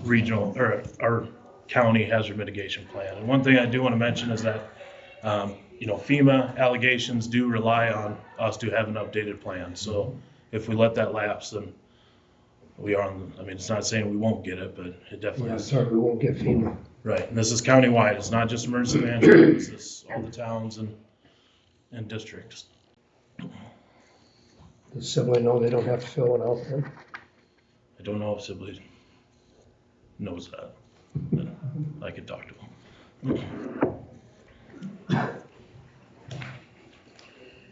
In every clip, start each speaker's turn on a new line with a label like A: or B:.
A: regional or our county hazard mitigation plan. And one thing I do want to mention is that, FEMA allegations do rely on us to have an updated plan. So if we let that lapse, then we are on, it's not saying we won't get it, but it definitely
B: Yeah,
A: is.
B: sorry, we won't get FEMA.
A: Right, and this is countywide. It's not just emergency management. This is all the towns and districts.
B: Does Sibley know they don't have to fill one out then?
A: I don't know if Sibley knows that, but I could talk to him.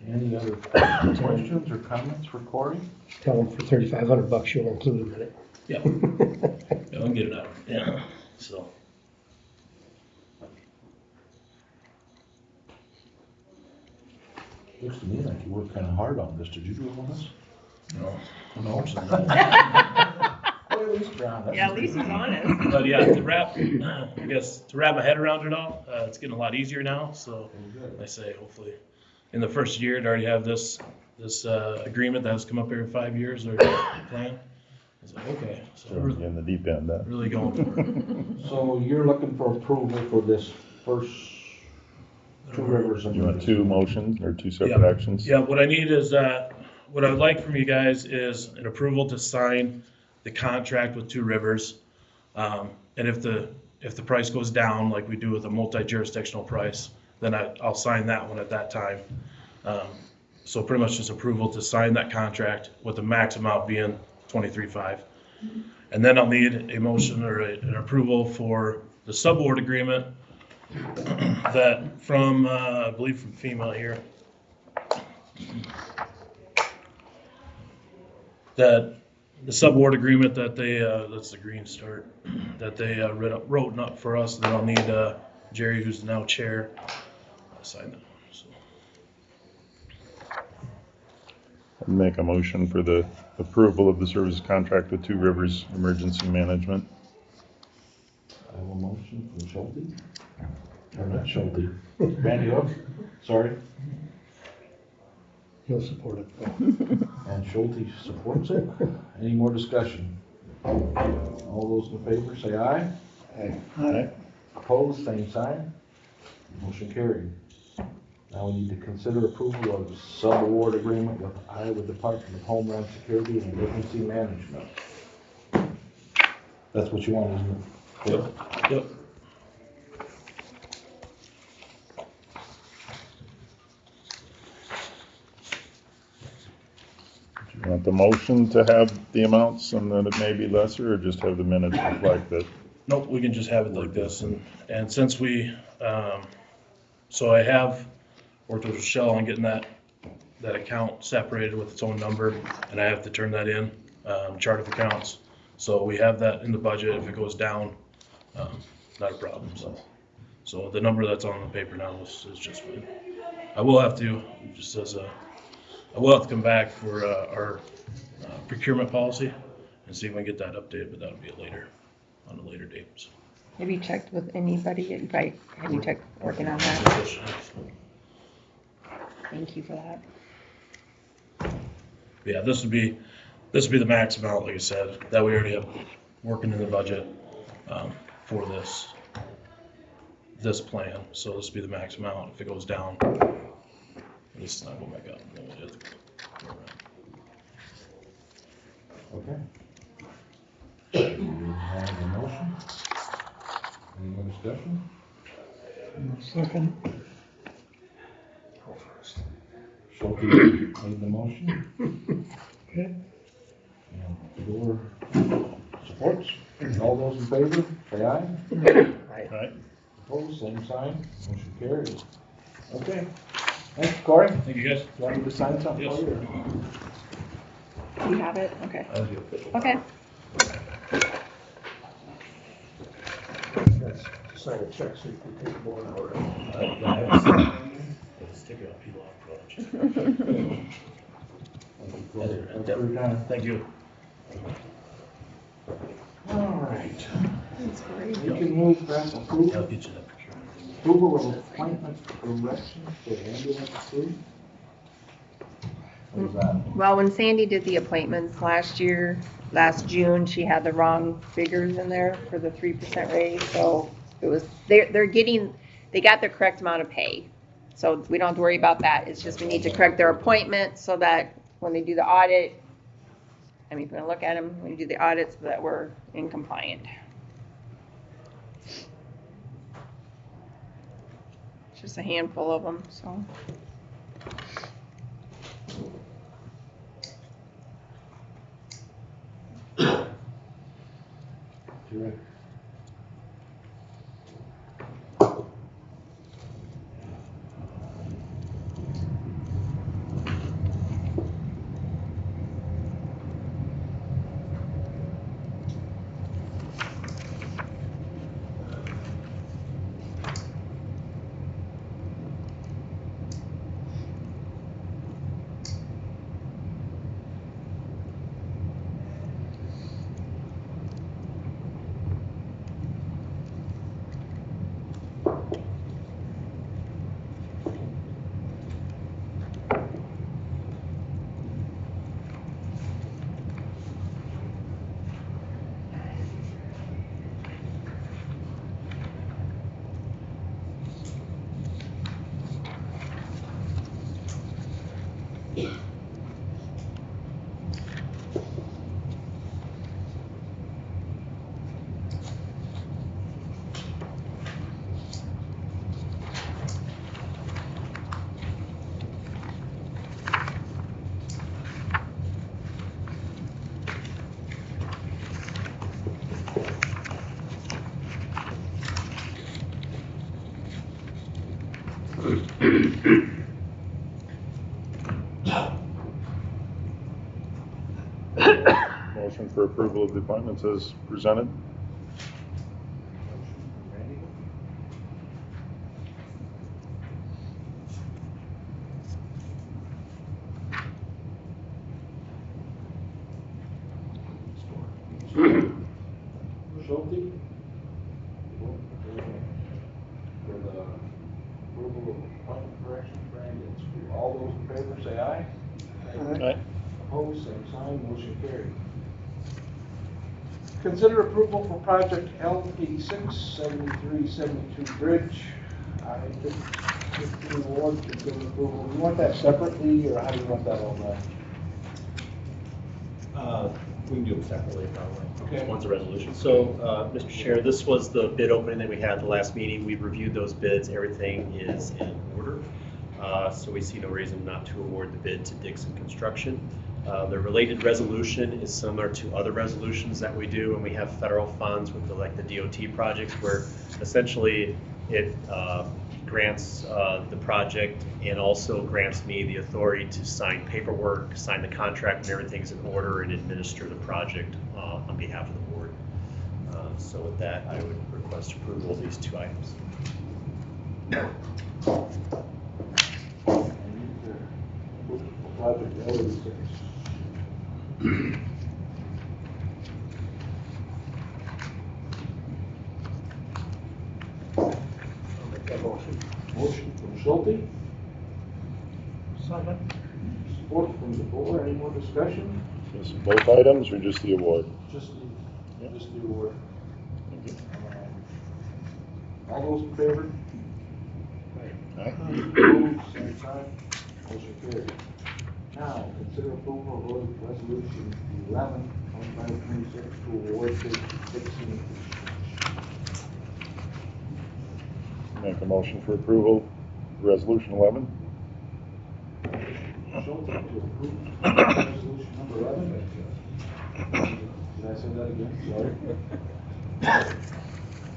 C: Any other questions or comments for Corey?
B: Tell them for $3,500 you'll include them in it.
A: Yeah, I'll get it out. Yeah, so.
C: Looks to me like you worked kind of hard on this. Did you do all this?
A: No.
C: Well, at least you're honest.
D: Yeah, at least he's honest.
A: But yeah, to wrap my head around it all, it's getting a lot easier now. So I say hopefully in the first year to already have this agreement that has come up every 5 years or plan. I was like, okay, so we're
E: in the deep end.
A: really going for it.
C: So you're looking for approval for this first Two Rivers?
E: Do you want two motions or two separate actions?
A: Yeah, what I need is, what I would like from you guys is an approval to sign the contract with Two Rivers. And if the price goes down, like we do with a multi-jurisdictional price, then I'll sign that one at that time. So pretty much just approval to sign that contract with the max amount being $23,500. And then I'll need a motion or an approval for the subaward agreement that from, I believe from FEMA here, that the subaward agreement that they, that's the green start, that they wrote up for us. Then I'll need Jerry, who's now chair, sign that one. So.
E: I'd make a motion for the approval of the service contract with Two Rivers Emergency Management.
C: I have a motion from Schulte. Or not Schulte. Randy Hook, sorry.
B: He'll support it.
C: And Schulte supports it. Any more discussion? All those in favor say aye.
B: Aye.
C: Opposed, same sign. Motion carried. Now we need to consider approval of sub-award agreement with Iowa Department of Homeland Security and Emergency Management. That's what you want, isn't it?
A: Yep.
E: Do you want the motion to have the amounts and then it may be lesser, or just have the minutes reflect that?
A: Nope, we can just have it like this. And since we, so I have worked with Rochelle on getting that account separated with its own number, and I have to turn that in, chart of accounts. So we have that in the budget. If it goes down, not a problem. So the number that's on the paper now is just fine. I will have to, just as I will have to come back for our procurement policy and see if I can get that updated, but that'll be on a later date. So.
D: Have you checked with anybody? Have you checked working on that? Thank you for that.
A: Yeah, this would be the max amount, like I said, that we already have working in the budget for this plan. So this would be the max amount. If it goes down, this is not going back up. Then we'll have to go around.
C: Okay. We have a motion. Any more discussion?
B: Second. Go first.
C: Schulte made the motion.
B: Okay.
C: And Fedor supports. All those in favor, say aye.
B: Aye.
E: Right.
C: Opposed, same sign. Motion carries. Okay. Thanks, Corey.
A: Thank you, guys.
C: Do you want me to sign something
A: Yes.
C: for you?
D: You have it? Okay.
A: I'll do it.
D: Okay.
B: Let's sign a check so you can take one out.
A: Yeah, I have a sticker on there. The sticker will peel off probably.
C: Thank you for your time.
A: Thank you.
C: All right.
D: That's great.
C: We can move past
A: I'll
C: approval.
A: get you that procurement.
C: Approval of appointments for elections for ambulance crew. What is that?
D: Well, when Sandy did the appointments last June, she had the wrong figures in there for the 3% raise, so it was, they got their correct amount of pay. So we don't have to worry about that, it's just we need to correct their appointment so that when they do the audit, I mean, if we're gonna look at them, we do the audits so that we're in compliant. It's just a handful of them, so.
C: Sure.
E: Motion for approval of the appointments as presented.
C: Schulte? For the approval of appointment corrections for ambulance. All those in favor say aye.
E: Aye.
C: Opposed, same sign, motion carried. Consider approval for project L86 7372 Bridge. I-15 award, consider approval. Do you want that separately, or how do you want that all done?
F: We can do them separately, probably.
C: Okay.
F: One's a resolution. So, Mr. Chair, this was the bid opening that we had at the last meeting. We reviewed those bids. Everything is in order. So we see no reason not to award the bid to Dixon Construction. The related resolution is similar to other resolutions that we do when we have federal funds with the DOT projects, where essentially it grants the project and also grants me the authority to sign paperwork, sign the contract when everything's in order, and administer the project on behalf of the board. So with that, I would request approval of these two items.
C: Project L86.
B: I'll make that motion.
C: Motion from Schulte,
B: Second.
C: support from the board. Any more discussion?
E: Just both items or just the award?
C: Just
E: Yep.
C: the award.
E: Thank you.
C: All those in favor?
E: Aye.
C: Opposed, same sign. Motion carried. Now, consider approval of resolution 11/2526 to award bid to Dixon.
E: Make a motion for approval, resolution 11.
C: Schulte to approve resolution number 11. Did I say that again?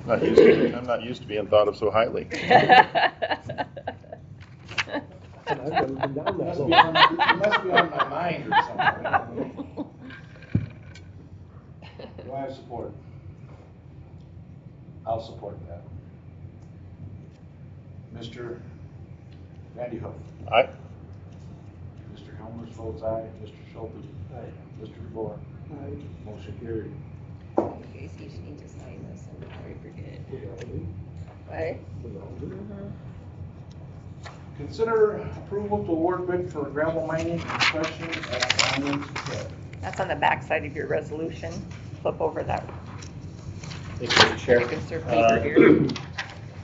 C: Sorry.
E: I'm not used to being thought of so highly.
B: And I've never been down
C: It
B: that
C: must be on my mind or something. Do I have support? I'll support that. Mr. Randy Hook.
E: Aye.
C: Mr. Helmers votes aye. Mr. Schulte.
B: Aye.
C: Mr. DeBoer.
B: Aye.
C: Motion carried.
D: You guys each need to sign this and before we forget.
B: We all do.
D: What?
B: We all do.
C: Consider approval to award bid for gravel mining construction at Lyman's Pit.
D: That's on the back side of your resolution. Flip over that.
F: Thank you, Mr. Chair.
D: Insert paper here.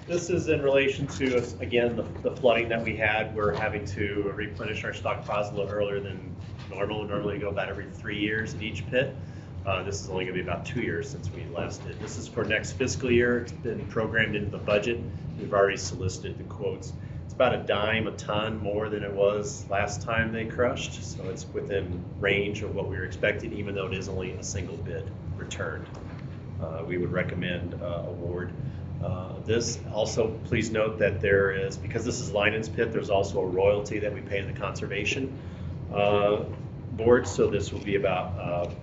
F: This is in relation to, again, the flooding that we had. We're having to replenish our stockpiles a little earlier than normal. We normally go about every 3 years in each pit. This is only going to be about 2 years since we last did. This is for next fiscal year. It's been programmed into the budget. We've already solicited the quotes. It's about a dime a ton more than it was last time they crushed, so it's within range of what we were expecting, even though it is only a single bid returned. We would recommend award. This also, please note that there is, because this is Linen's Pit, there's also a royalty that we pay in the conservation board. So this will be about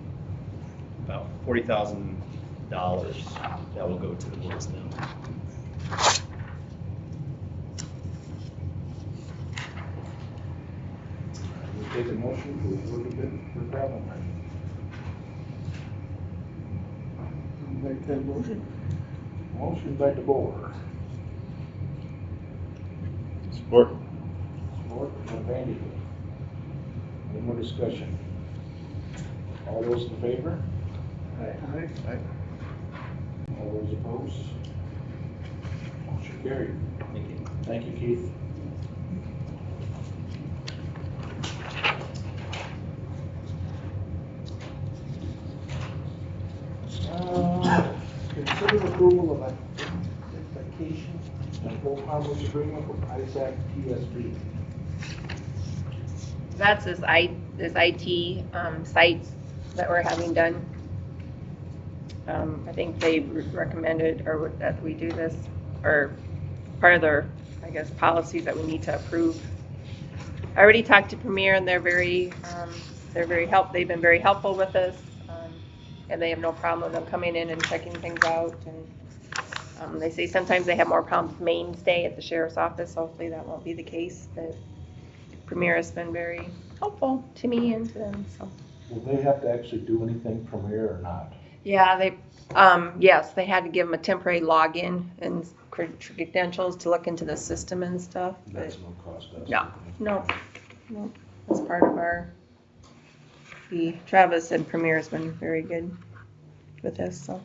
F: $40,000 that will go towards them.
C: We take a motion to award the bid for gravel mining.
B: Make that motion.
C: Motion by DeBoer,
E: Support.
C: support from Vandy. Any more discussion? All those in favor?
B: Aye.
C: Aye. All those opposed? Motion carried.
F: Thank you.
C: Thank you, Keith. Consider approval of identification and full harmless agreement with ISAC TSB.
D: That's this IT sites that we're having done. I think they recommended or that we do this, or part of their, I guess, policies that we need to approve. I already talked to Premier and they've been very helpful with us. And they have no problem with them coming in and checking things out. And they say sometimes they have more problems with mainstay at the sheriff's office. Hopefully that won't be the case. But Premier has been very helpful to me and to them. So
C: Will they have to actually do anything from here or not?
D: yeah, yes, they had to give them a temporary login and credentials to look into the system and stuff.
C: That's no cost us.
D: No, that's part of our. Travis and Premier has been very good with this, so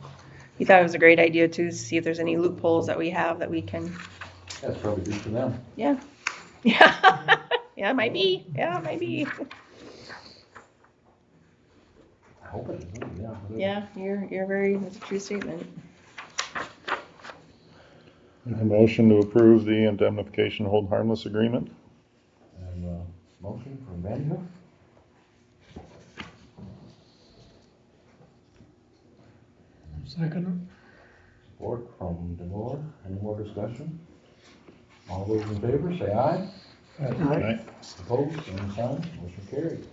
D: he thought it was a great idea too, to see if there's any loopholes that we have that we can,
C: That's probably good for them.
D: yeah, it might be.
C: I hope it is, yeah.
D: Yeah, that's a true statement.
E: Make a motion to approve the indemnification hold harmless agreement.
C: And, motion from Vandy.
B: Second.
C: Support from DeBoer. Any more discussion? All those in favor, say aye.
B: Aye.
C: Opposed, same sign, motion carried.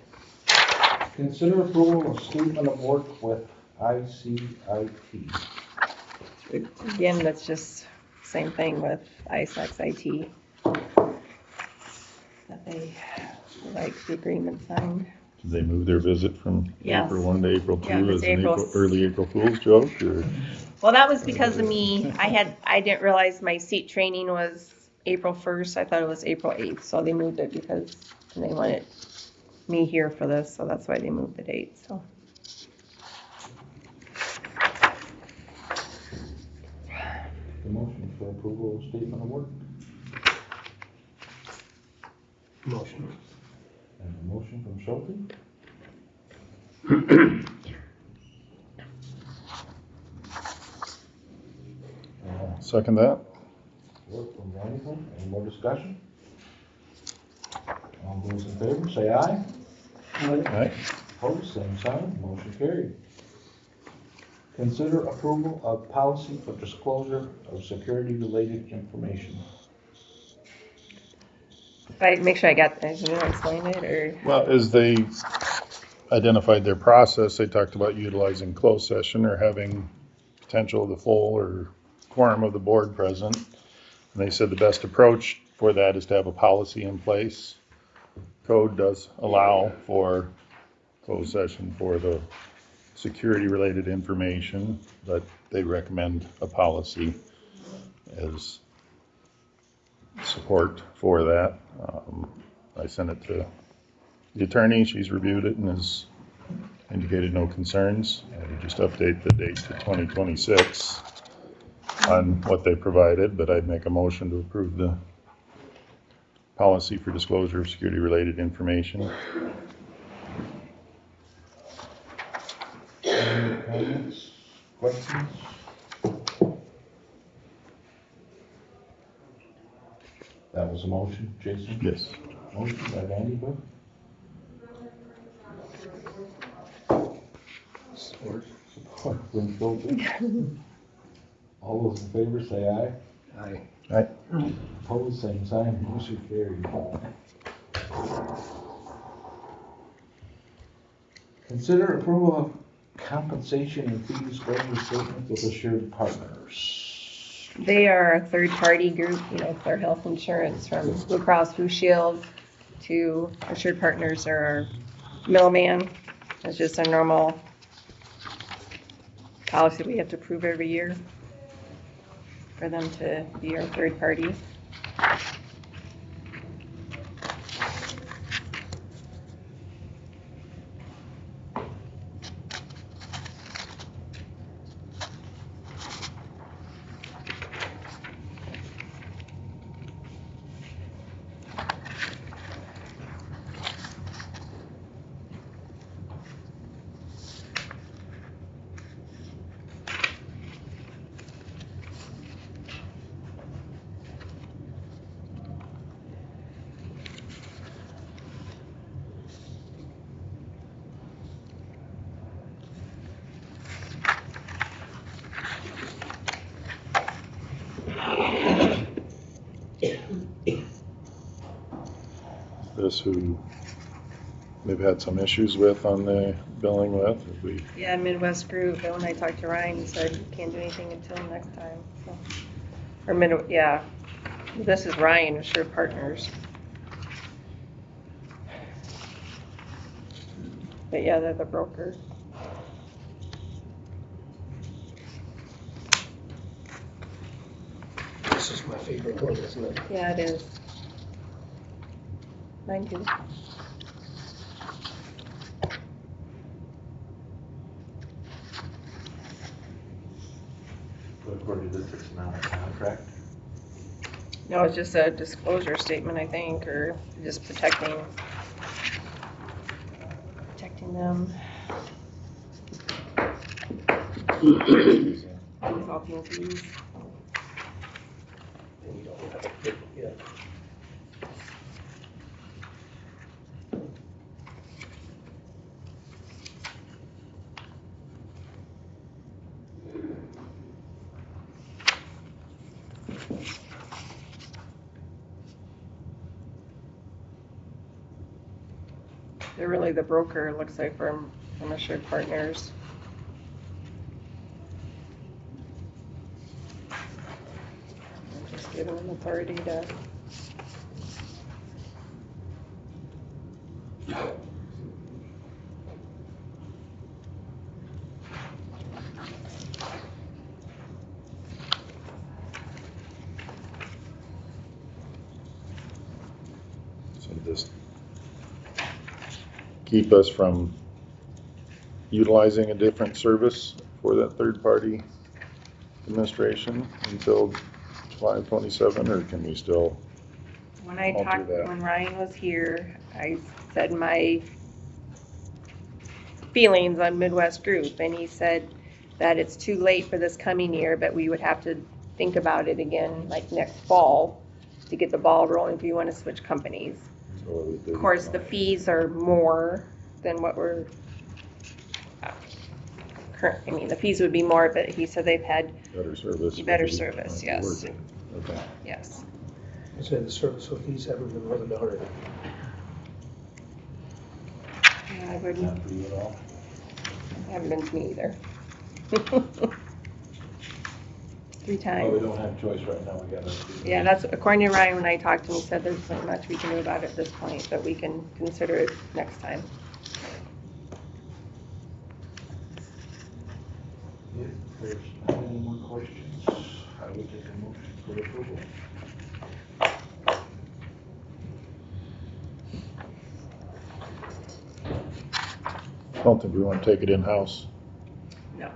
C: Consider approval of statement of work with ICIT.
D: Again, that's just same thing with ISAC's IT. That they like the agreement signed.
E: Did they move their visit from
D: Yes.
E: April 1 to April 2
D: Yeah,
E: as
D: it's
E: an
D: April.
E: early April Fool's joke, or?
D: Well, that was because of me. I didn't realize my seat training was April 1st. I thought it was April 8th, so they moved it because they wanted me here for this, so that's why they moved the date, so.
C: The motion for approval of statement of work.
B: Motion.
C: And a motion from Schulte.
E: Second that?
C: Support from Vandy. Any more discussion? All those in favor, say aye.
E: Aye.
C: Opposed, same sign, motion carried. Consider approval of policy for disclosure of security-related information.
D: Make sure I got, you want to explain it, or?
E: Well, as they identified their process, they talked about utilizing closed session or having potential of the full or quorum of the board present. And they said the best approach for that is to have a policy in place. Code does allow for closed session for the security-related information, but they recommend a policy as support for that. I sent it to the attorney, she's reviewed it and has indicated no concerns. I would just update the date to 2026 on what they provided, but I'd make a motion to approve the policy for disclosure of security-related information.
C: Any comments, questions? That was a motion, Jason?
E: Yes.
C: Motion by Vandenberg,
B: Support.
C: support from Philbin. All those in favor say aye.
B: Aye.
C: Opposed, same sign, motion carried. Consider approval of compensation and fee disclosure statement with assured partners.
D: They are a third-party group, you know, for health insurance from Blue Cross Blue Shield to Assured Partners are our middleman. It's just a normal policy we have to approve every year for them to be our third party.
E: This who they've had some issues with on the billing with, if we,
D: Yeah, Midwest Group, and when I talked to Ryan, he said you can't do anything until next time, so. Or yeah, this is Ryan, Assured Partners. But yeah, they're the broker.
B: This is my favorite one, isn't it?
D: Yeah, it is. Mine too.
C: But according to this, it's not a contract.
D: No, it's just a disclosure statement, I think, or just protecting them. Consulting fees.
B: And you don't have it yet.
D: They're really the broker, it looks like, from Assured Partners. I'm just giving them authority to.
E: so just keep us from utilizing a different service for that third-party administration until July 27, or can we still?
D: When I
E: I'll do
D: talked,
E: that.
D: when Ryan was here, I said my feelings on Midwest Group, and he said that it's too late for this coming year, but we would have to think about it again, like next fall, to get the ball rolling if you want to switch companies. Of course, the fees are more than what we're, I mean, the fees would be more, but he said they've had,
E: Better service.
D: Better service, yes.
E: Working. Okay.
D: yes.
B: I said the service with these haven't been more than 100.
D: Yeah, I wouldn't,
C: Not for you at all.
D: haven't been to me either. 3 times.
C: Well, we don't have a choice right now, we gotta.
D: Yeah, that's, according to Ryan, when I talked to him, he said there's not much we can do about it at this point, but we can consider it next time.
C: If there's not any more questions, I would take a motion for approval.
E: I don't think we want to take it in-house.
D: No.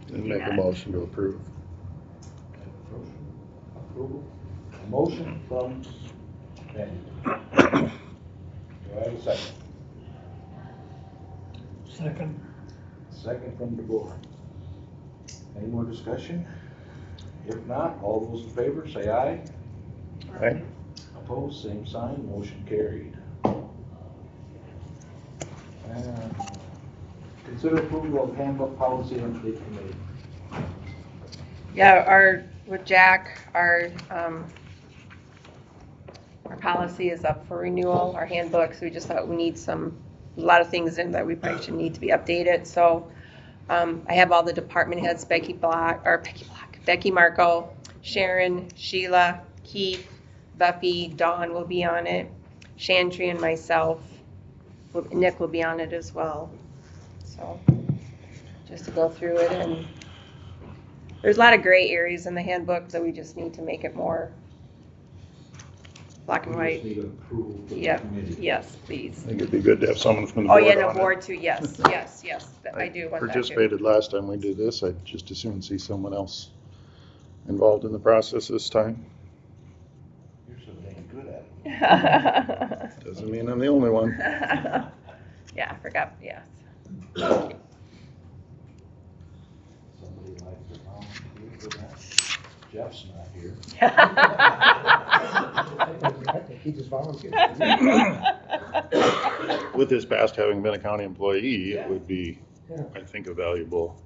E: And make a motion to approve.
C: Approval. A motion from Randy. Do I have a second?
B: Second.
C: Second from DeBoer. Any more discussion? If not, all those in favor say aye.
E: Aye.
C: Opposed, same sign, motion carried. And consider approval of handbook policy update committee.
D: Yeah, with Jack, our policy is up for renewal, our handbooks. We just thought we need a lot of things in that we probably should need to be updated. So I have all the department heads, Becky Marco, Sharon, Sheila, Keith, Buffy, Dawn will be on it, Chantry and myself. Nick will be on it as well. So just to go through it, and there's a lot of gray areas in the handbook that we just need to make it more black and
C: We just
D: white.
C: need approval for the
D: Yeah,
C: committee.
D: yes, please.
E: I think it'd be good to have someone from the
D: Oh,
E: board
D: yeah, no,
E: on it.
D: board too, yes, yes, I do want that too.
E: Participated last time we did this. I'd just as soon see someone else involved in the process this time.
C: You're so dang good at it.
E: Doesn't mean I'm the only one.
D: Yeah, I forgot, yes.
C: Somebody likes to volunteer for that. Jeff's not here.
B: I think he just volunteered.
E: With his past having been a county employee, it would be,
B: Yeah.
E: I think, a valuable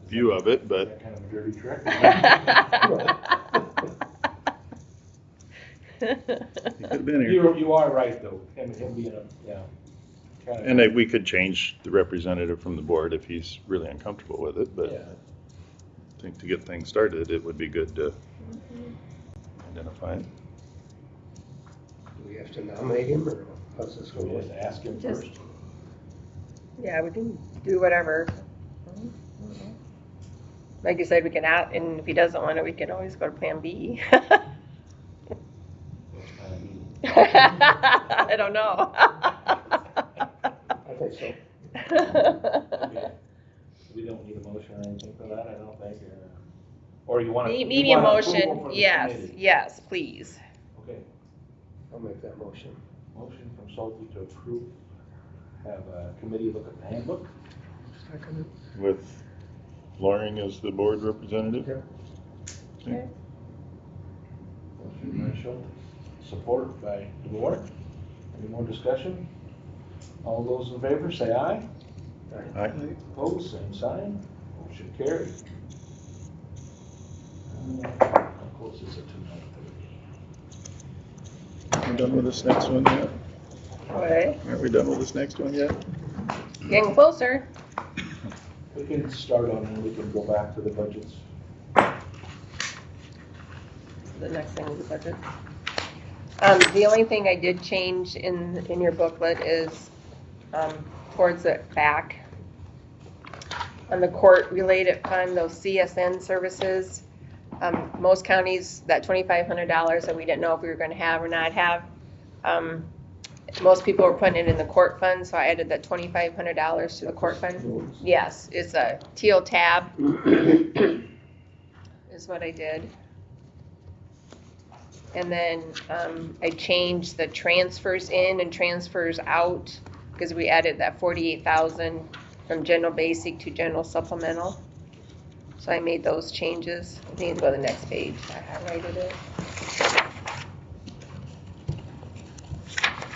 E: view of it,
C: Is
E: but
C: that kind of a dirty trick?
E: he could have been here.
C: You are right, though, him being a, yeah. kind of-
E: And we could change the representative from the board if he's really uncomfortable with it, but
C: Yeah.
E: I think to get things started, it would be good to identify it.
B: Do we have to nominate him, or how's this
C: So we
B: going?
C: just ask him
D: Just-
C: first.
D: Yeah, we can do whatever. Like you said, we can add, and if he doesn't want it, we can always go to Plan B. I don't know.
B: I think so.
C: Okay. We don't need a motion or anything for that, I don't think, or you want to.
D: Maybe a motion, yes, please.
C: Okay,
B: I'll make that motion.
C: motion from Salty to approve, have a committee look at the handbook.
B: Second.
E: With Loring as the board representative?
B: Yeah.
D: Okay.
C: Motion by Schultz, support by DeBoer. Any more discussion? All those in favor say aye.
E: Aye.
C: Opposed, same sign. Motion carried. How close is it to 9:30?
E: We done with this next one yet?
D: Okay,
E: Aren't we done with this next one yet?
D: getting closer.
C: We can start on and we can go back to the budgets.
D: The next thing is the budget. The only thing I did change in your booklet is towards the back. On the court-related fund, those CSN services, most counties, that $2,500 that we didn't know if we were gonna have or not have, most people were putting it in the court fund, so I added that $2,500 to the court fund. Yes, it's a teal tab, is what I did. And then I changed the transfers in and transfers out, because we added that 48,000 from general basic to general supplemental. So I made those changes. I think go to the next page. I highlighted it.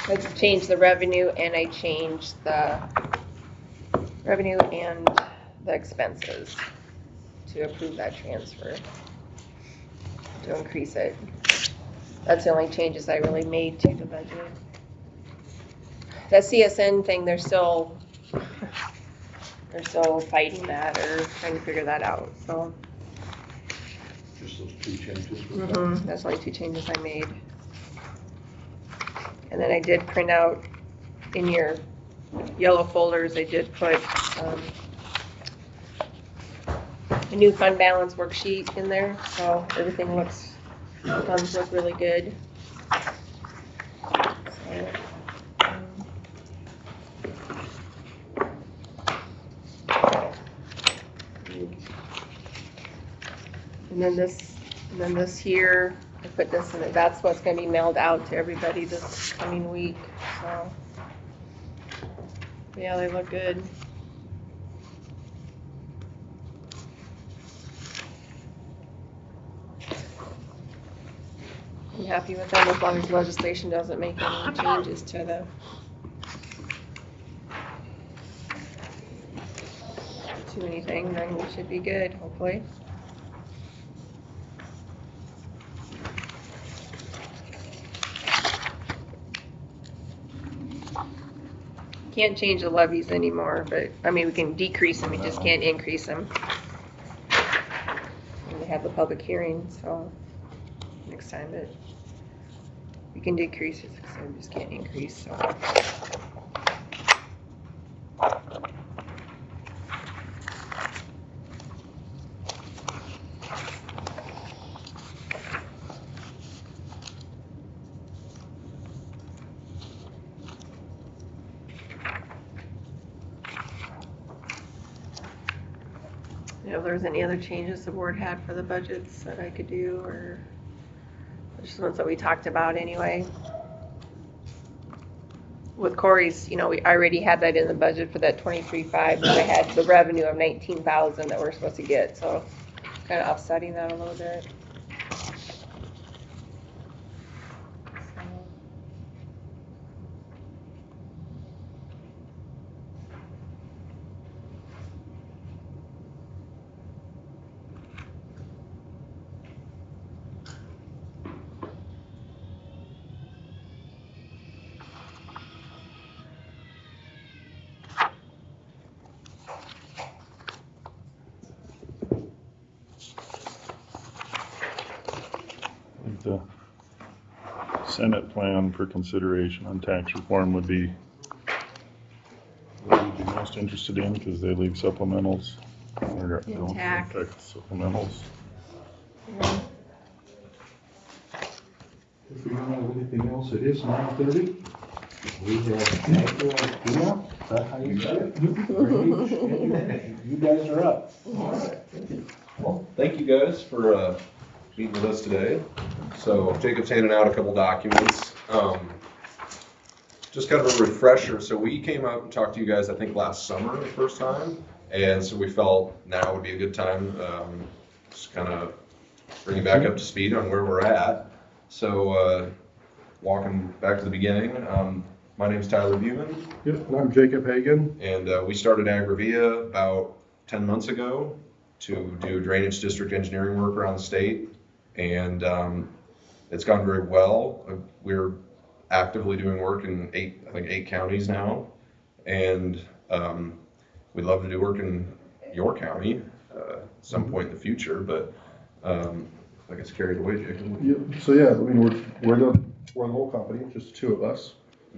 D: I changed the revenue and I changed the revenue and the expenses to approve that transfer, to increase it. That's the only changes I really made to the budget. That CSN thing, they're still fighting that or trying to figure that out, so.
C: Just those two changes.
D: That's only two changes I made. And then I did print out in your yellow folders, I did put a new fund balance worksheet in there, so everything looks, the funds look really good. So, And then this here, I put this in it, that's what's gonna be mailed out to everybody this coming week, so. Yeah, they look good. I'm happy with them as long as legislation doesn't make any changes to anything, then we should be good, hopefully. Can't change the levies anymore, but, I mean, we can decrease them, we just can't increase them. And we have the public hearing, so, next time, but we can decrease it, so we just can't increase, so. If there's any other changes the board had for the budgets that I could do, or just ones that we talked about anyway. With Corey's, you know, I already had that in the budget for that 23.5, but I had the revenue of 19,000 that we're supposed to get, so kind of offsetting that a little bit.
E: I think the Senate plan for consideration on tax reform would be what we'd be most interested in, because they leave supplementals, or don't
D: Intact.
E: affect supplementals.
D: Yeah.
C: If we don't have anything else, it is 9:30. We have Michael and Tina. Is that how you say it? You guys are up.
G: All right. Well, thank you guys for meeting with us today. So Jacob's handing out a couple documents. Just kind of a refresher. So we came out and talked to you guys, I think, last summer the first time. And so we felt now would be a good time just kind of bring you back up to speed on where we're at. So walking back to the beginning, my name's Tyler Buman.
H: Yep, and I'm Jacob Hagan.
G: And we started Agravia about 10 months ago to do drainage district engineering work around the state. And it's gone very well. We're actively doing work in eight counties now. And we'd love to do work in your county at some point in the future, but I guess carried away, Jacob.
H: Yep. So yeah, I mean, we're the whole company, just two of us.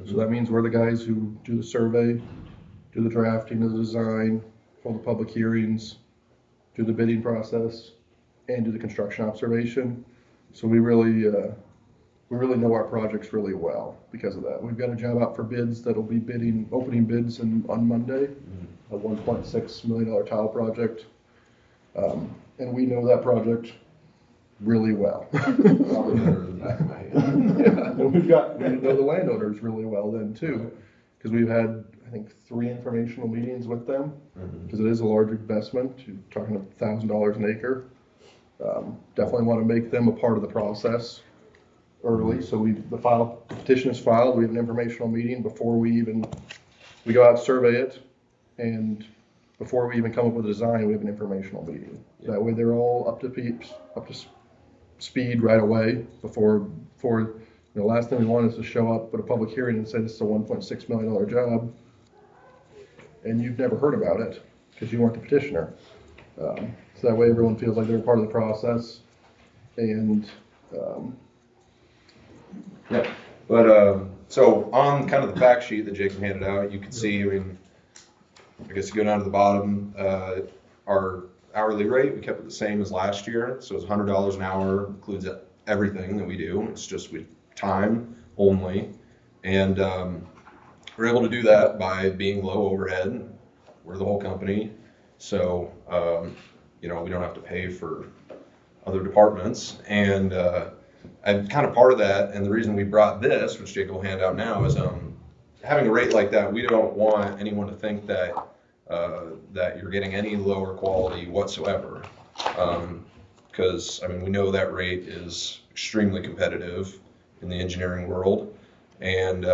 H: So that means we're the guys who do the survey, do the drafting of the design, hold the public hearings, do the bidding process, and do the construction observation. So we really know our projects really well because of that. We've got a job out for bids that'll be opening bids on Monday, a $1.6 million tile project. And we know that project really well.
C: Probably better than that, man.
H: Yeah, and we know the landowners really well then too, because we've had, I think, 3 informational meetings with them, because it is a large investment. You're talking $1,000 an acre. Definitely want to make them a part of the process early. So the petition is filed. We have an informational meeting before we go out and survey it, and before we even come up with a design, we have an informational meeting. That way they're all up to speed right away before the last thing we want is to show up at a public hearing and say this is a $1.6 million job, and you've never heard about it because you weren't the petitioner. So that way everyone feels like they're part of the process. And
G: Yeah, but so on kind of the fact sheet that Jacob handed out, you can see, I guess you go down to the bottom, our hourly rate, we kept it the same as last year. So it's $100 an hour, includes everything that we do. It's just time only. And we're able to do that by being low overhead. We're the whole company. So, we don't have to pay for other departments. And I'm kind of part of that. And the reason we brought this, which Jacob will hand out now, is having a rate like that, we don't want anyone to think that that you're getting any lower quality whatsoever. Because, I mean, we know that rate is extremely competitive in the engineering world. And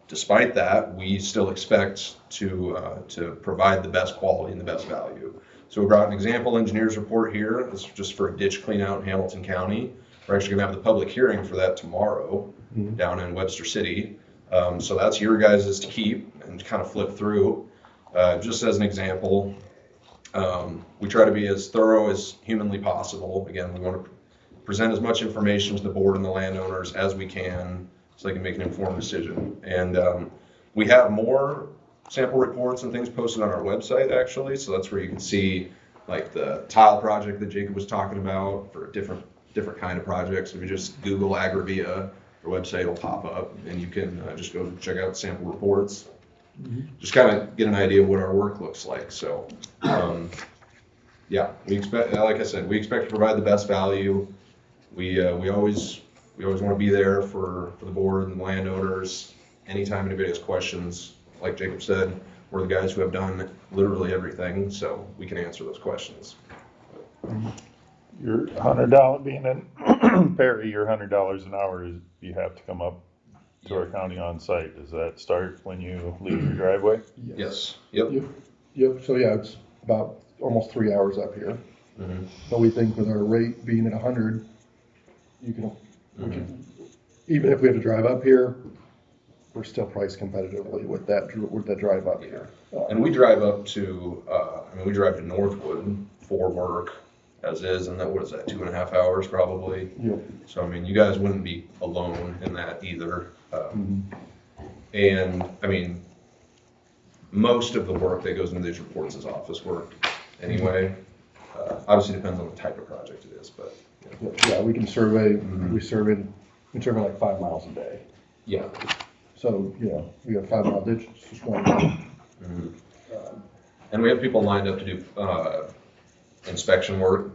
G: despite that, we still expect to provide the best quality and the best value. So we brought an example engineer's report here. This is just for a ditch clean out in Hamilton County. We're actually gonna have the public hearing for that tomorrow down in Webster City. So that's your guys' to keep and kind of flip through. Just as an example, we try to be as thorough as humanly possible. Again, we want to present as much information to the board and the landowners as we can so they can make an informed decision. And we have more sample reports and things posted on our website, actually. So that's where you can see like the tile project that Jacob was talking about for different kind of projects. If you just Google Agravia, our website will pop up and you can just go check out sample reports. Just kind of get an idea of what our work looks like. So yeah, we expect, like I said, we expect to provide the best value. We always want to be there for the board and the landowners. Anytime anybody has questions, like Jacob said, we're the guys who have done literally everything, so we can answer those questions.
E: Your $100 being in Perry, your $100 an hour is, you have to come up to our county on site. Does that start when you leave your driveway?
G: Yes. Yep.
H: Yep, so yeah, it's about almost 3 hours up here. But we think with our rate being at 100, we can, even if we have to drive up here, we're still priced competitively with that drive up here.
G: And we drive up to, we drive to Northwood for work as is, and that, what is that, 2.5 hours probably?
H: Yep.
G: So, I mean, you guys wouldn't be alone in that either. And, I mean, most of the work that goes into these reports is office work anyway. Obviously depends on the type of project it is, but.
H: Yeah, we can survey, we survey like 5 miles a day.
G: Yeah.
H: So, you know, we got a 5 mile ditch, it's just 1 mile.
G: And we have people lined up to do inspection work,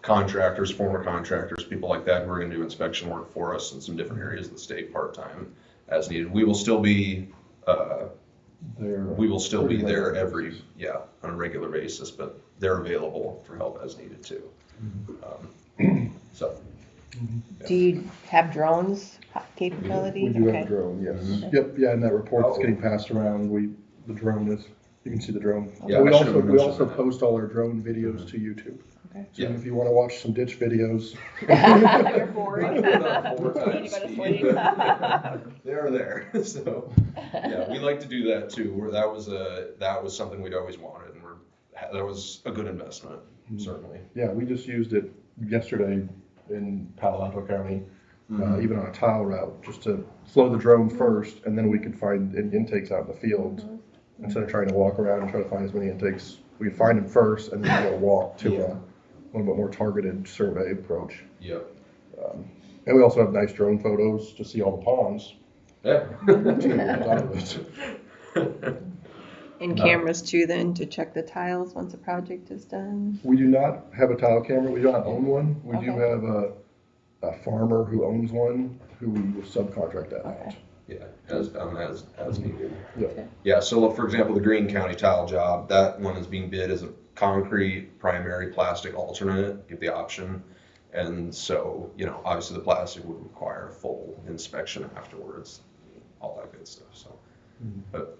G: contractors, former contractors, people like that who are gonna do inspection work for us in some different areas of the state part-time as needed. We will still be there every, on a regular basis, but they're available for help as needed too. So.
D: Do you have drones capability?
H: We do have
D: Okay.
H: a drone, yes. Yep, yeah, and that report that's getting passed around, the drone is, you can see the drone.
G: Yeah,
H: We
G: I should've
H: also
G: mentioned that.
H: post all our drone videos to YouTube.
D: Okay.
H: So if you wanna watch some ditch videos,
D: You're bored.
G: I put on 4
D: You need
G: times
D: to go to
G: speed.
D: sleep.
G: They're there, so, yeah, we like to do that too, where that was something we'd always wanted, and that was a good investment, certainly.
H: yeah, we just used it yesterday in Palo Alto County, even on a tile route, just to flow the drone first, and then we could find intakes out in the field. Instead of trying to walk around and try to find as many intakes, we could find them first, and then we'll walk to a little bit more targeted survey approach.
G: Yep.
H: And we also have nice drone photos to see all the ponds.
G: Yeah.
D: And cameras too then to check the tiles once a project is done?
H: We do not have a tile camera. We do not own one. We do
D: Okay.
H: have a farmer who owns one, who we will subcontract that out.
D: Okay.
G: Yeah, as needed.
H: Yeah.
G: Yeah, so for example, the Greene County tile job, that one is being bid as a concrete primary plastic alternate, give the option. And so, you know, obviously the plastic would require a full inspection afterwards, all that good stuff, so. But,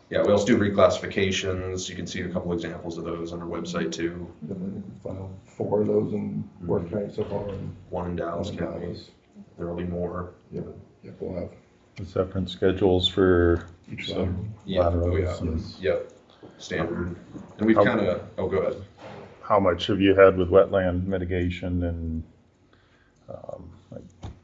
G: yeah, we also do reclassifications. You can see a couple examples of those on our website too.
H: I think we filed 4 of those in Worth County so far. And
G: One in Dallas
H: one in
G: County.
H: Dallas.
G: There'll be more.
H: Yep, we'll have
E: Separate schedules for
H: each
E: some
H: lateral.
G: Yeah, oh
E: laterals
G: yeah,
E: and
G: yep, standard. And we've
E: How-
G: kind of, oh, go ahead.
E: how much have you had with wetland mitigation and, like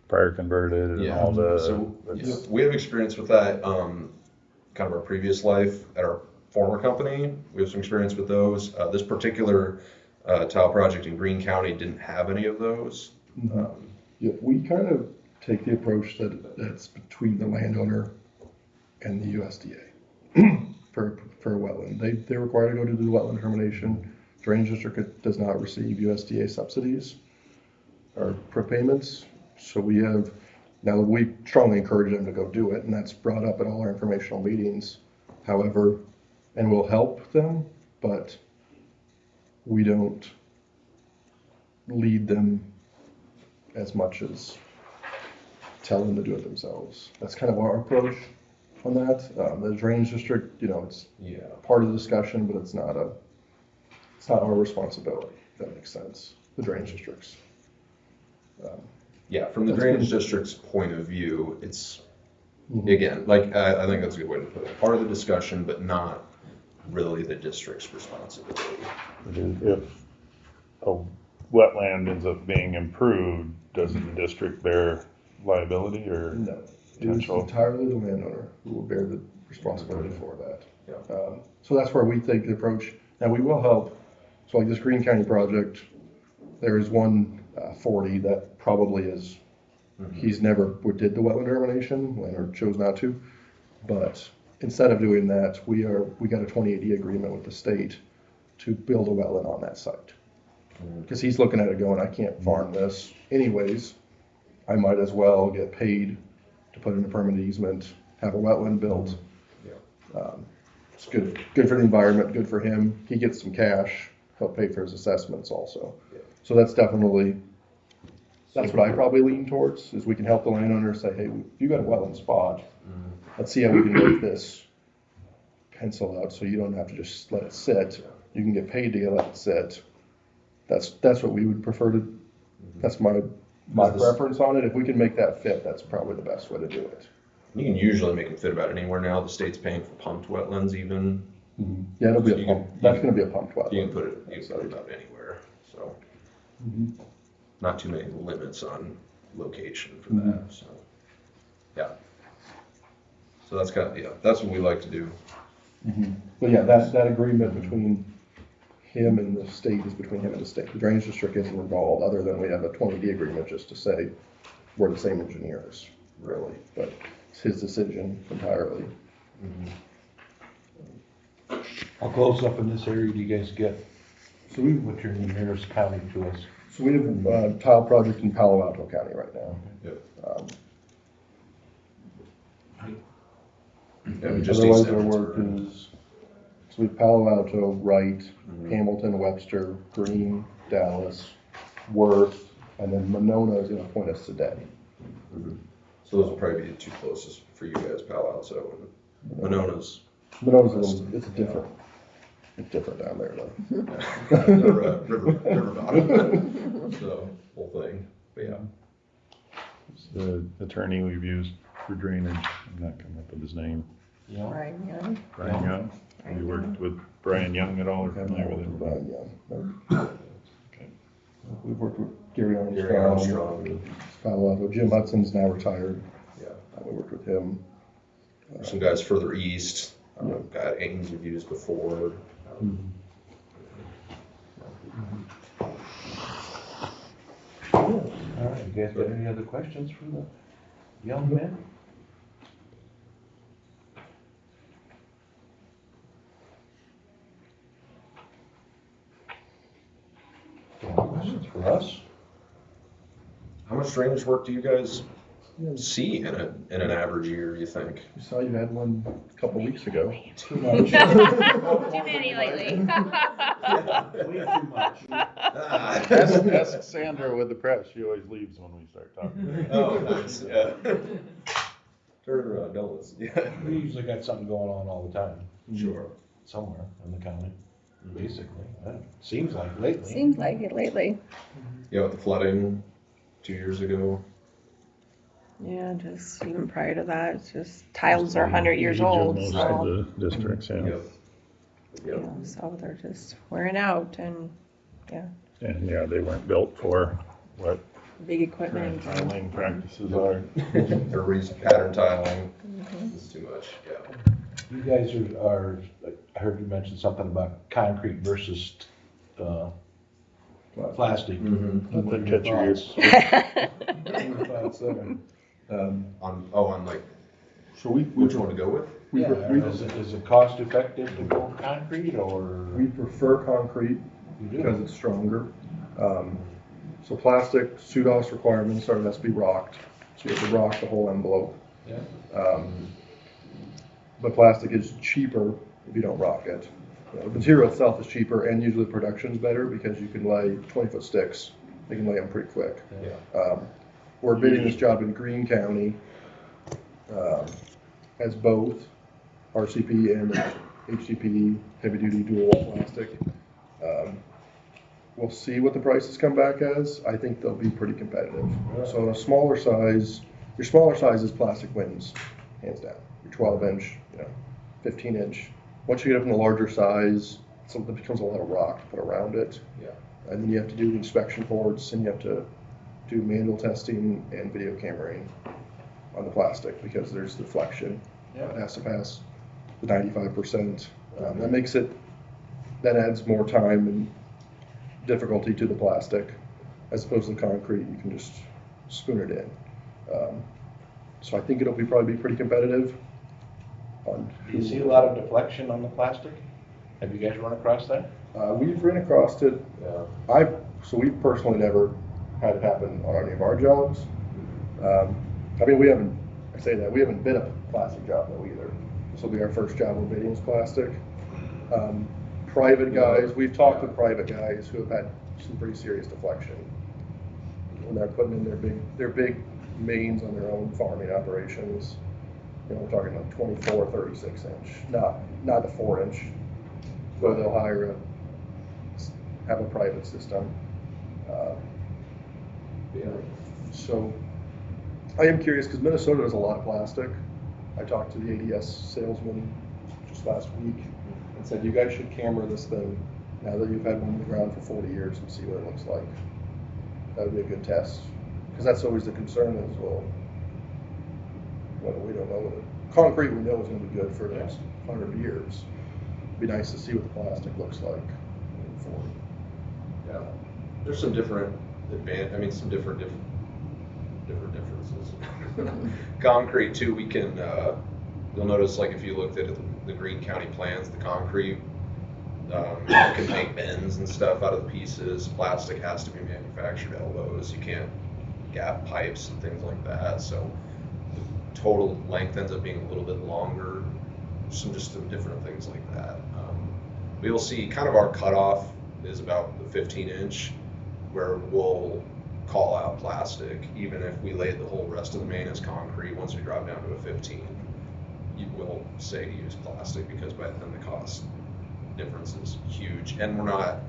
E: prior converted and all the?
G: So,
E: that's-
G: yeah, we have experience with that, kind of our previous life at our former company. We have some experience with those. This particular tile project in Greene County didn't have any of those.
H: Yeah, we kind of take the approach that's between the landowner and the USDA for a wetland. They're required to go to do the wetland determination. Drainage district does not receive USDA subsidies or prepayments, so we have, now we strongly encourage them to go do it, and that's brought up at all our informational meetings. However, and we'll help them, but we don't lead them as much as tell them to do it themselves. That's kind of our approach on that. The drainage district, it's
G: Yeah.
H: part of the discussion, but it's not our responsibility, if that makes sense, the drainage districts.
G: Yeah, from the
H: That's
G: drainage
H: good.
G: district's point of view, it's,
H: Mhm.
G: again, like, I think that's a good way to put it. Part of the discussion, but not really the district's responsibility.
E: If a wetland ends up being improved, does the district bear liability or?
H: No, it is
E: Potential.
H: entirely the landowner who will bear the responsibility for that.
G: Yeah.
H: So that's where we take the approach. Now, we will help. So like this Green County project, there is one 40 that probably is, he's never did the wetland termination, landowner chose not to. But instead of doing that, we got a 2080 agreement with the state to build a wetland on that site. Because he's looking at it going, I can't farm this anyways. I might as well get paid to put in a permanent easement, have a wetland built. It's good for the environment, good for him. He gets some cash, help pay for his assessments also. So that's definitely, that's what I probably lean towards, is we can help the landowner say, hey, if you got a wetland spot, let's see how we can make this pencil out so you don't have to just let it sit. You can get paid to let it sit. That's what we would prefer to, that's my preference on it. If we can make that fit, that's probably the best way to do it.
G: You can usually make them fit about anywhere now. The state's paying for pumped wetlands even.
H: Yeah, it'll be
G: So
H: a
G: you
H: pump,
G: can-
H: that's gonna be a pumped wetland.
G: You can put it about anywhere, so. Not too many limits on location for that, so. Yeah. So that's that's what we like to do.
H: But yeah, that agreement between him and the state is between him and the state. The drainage district isn't involved, other than we have a 20D agreement just to say we're the same engineers, really. But it's his decision entirely.
C: How close up in this area do you guys get?
H: So we
C: What's your nearest county to us?
H: have a tile project in Palo Alto County right now.
G: Yeah, we just
H: Otherwise,
G: east
H: our work
G: Emmitsburg.
H: is, so we have Palo Alto, Wright, Hamilton, Webster, Greene, Dallas, Worth, and then Monona is gonna point us today.
G: So those will probably be the two closest for you guys, Palo Alto and Monona's.
H: Monona's a little, it's different down there though.
G: They're, river bottom, so, whole thing, but yeah.
E: The attorney we've used for drainage, I'm not coming up with his name,
C: You know?
D: Right, yeah.
E: Brian Young. Have you worked with Brian Young at all, or familiar with him?
H: Brian Young.
E: Okay.
H: We've worked with Gary
G: Gary
H: Armstrong,
G: Armstrong,
H: Palo Alto. Jim Hudson's now retired.
G: yeah.
H: We worked with him.
G: There's some guys further east,
H: Yeah.
G: got Ames we've used before.
C: All right, you guys got any other questions for the young men? Any questions for us?
G: How much drainage work do you guys see in an average year, you think?
H: We saw you had one a couple weeks ago.
C: Too much.
D: Too many lately.
C: Way too much.
E: Ask Sandra with the press, she always leaves when we start talking.
G: Oh, nice, yeah. Turn it around, don't listen, yeah.
C: We usually got something going on all the time,
G: Sure.
C: somewhere in the county, basically. Seems like lately.
D: Seems like it lately.
G: Yeah, with the flooding 2 years ago.
D: Yeah, just even prior to that, it's just tiles are 100 years
E: Age of
D: old,
E: most
D: so,
E: of the districts, yeah.
G: Yep.
D: you know, so they're just wearing out and, yeah,
E: And yeah, they weren't built for what
D: big equipment.
E: current tiling practices are.
G: Everybody's pattern tiling. It's too much, yeah.
C: You guys are, I heard you mention something about concrete versus, plastic.
G: Mm-hmm.
C: What are
E: Catch your ears.
C: thoughts there?
G: On like,
H: So we
G: which one to go with?
C: Yeah, is it cost effective to go concrete or?
H: We prefer concrete.
C: You do?
H: because it's stronger. So plastic, SUDOS requirements are it has to be rocked, so you have to rock the whole envelope.
C: Yeah.
H: But plastic is cheaper if you don't rock it. The material itself is cheaper and usually production's better because you can lay 20-foot sticks. They can lay them pretty quick. We're bidding this job in Greene County as both RCP and HDPE, heavy duty dual wall plastic. We'll see what the prices come back as. I think they'll be pretty competitive. So on a smaller size, your smaller sizes plastic wins, hands down. Your 12-inch, 15-inch. Once you get up in a larger size, something becomes a lot of rock to put around it.
C: Yeah.
H: And then you have to do inspection ports, and you have to do manual testing and video cameraing on the plastic because there's deflection.
C: Yeah.
H: It has to pass the 95%. That adds more time and difficulty to the plastic. As opposed to the concrete, you can just spoon it in. So I think it'll probably be pretty competitive.
C: Do you see a lot of deflection on the plastic? Have you guys run across that?
H: We've ran across it.
C: Yeah.
H: We've personally never had it happen on any of our jobs. We haven't bid a plastic job though either. This will be our first job we're bidding is plastic. Private guys, we've talked with private guys who have had some pretty serious deflection when they're putting in their big mains on their own farming operations. We're talking like 24, 36 inch, not the 4-inch. So they'll have a private system. So I am curious because Minnesota does a lot of plastic. I talked to the ADS salesman just last week and said, you guys should camera this thing now that you've had one on the ground for 40 years and see what it looks like. That would be a good test. Because that's always the concern is, well, we don't know what concrete we know is going to be good for the next 100 years. It'd be nice to see what the plastic looks like moving forward.
G: Yeah, there's some different some different differences. Concrete too, we can, you'll notice like if you looked at the Greene County plans, the concrete, you can make bends and stuff out of the pieces. Plastic has to be manufactured elbows. You can't gap pipes and things like that. So the total length ends up being a little bit longer. Some different things like that. We will see kind of our cutoff is about the 15-inch where we'll call out plastic, even if we laid the whole rest of the main as concrete. Once we drop down to a 15, you will say to use plastic because by then the cost difference is huge, and we're not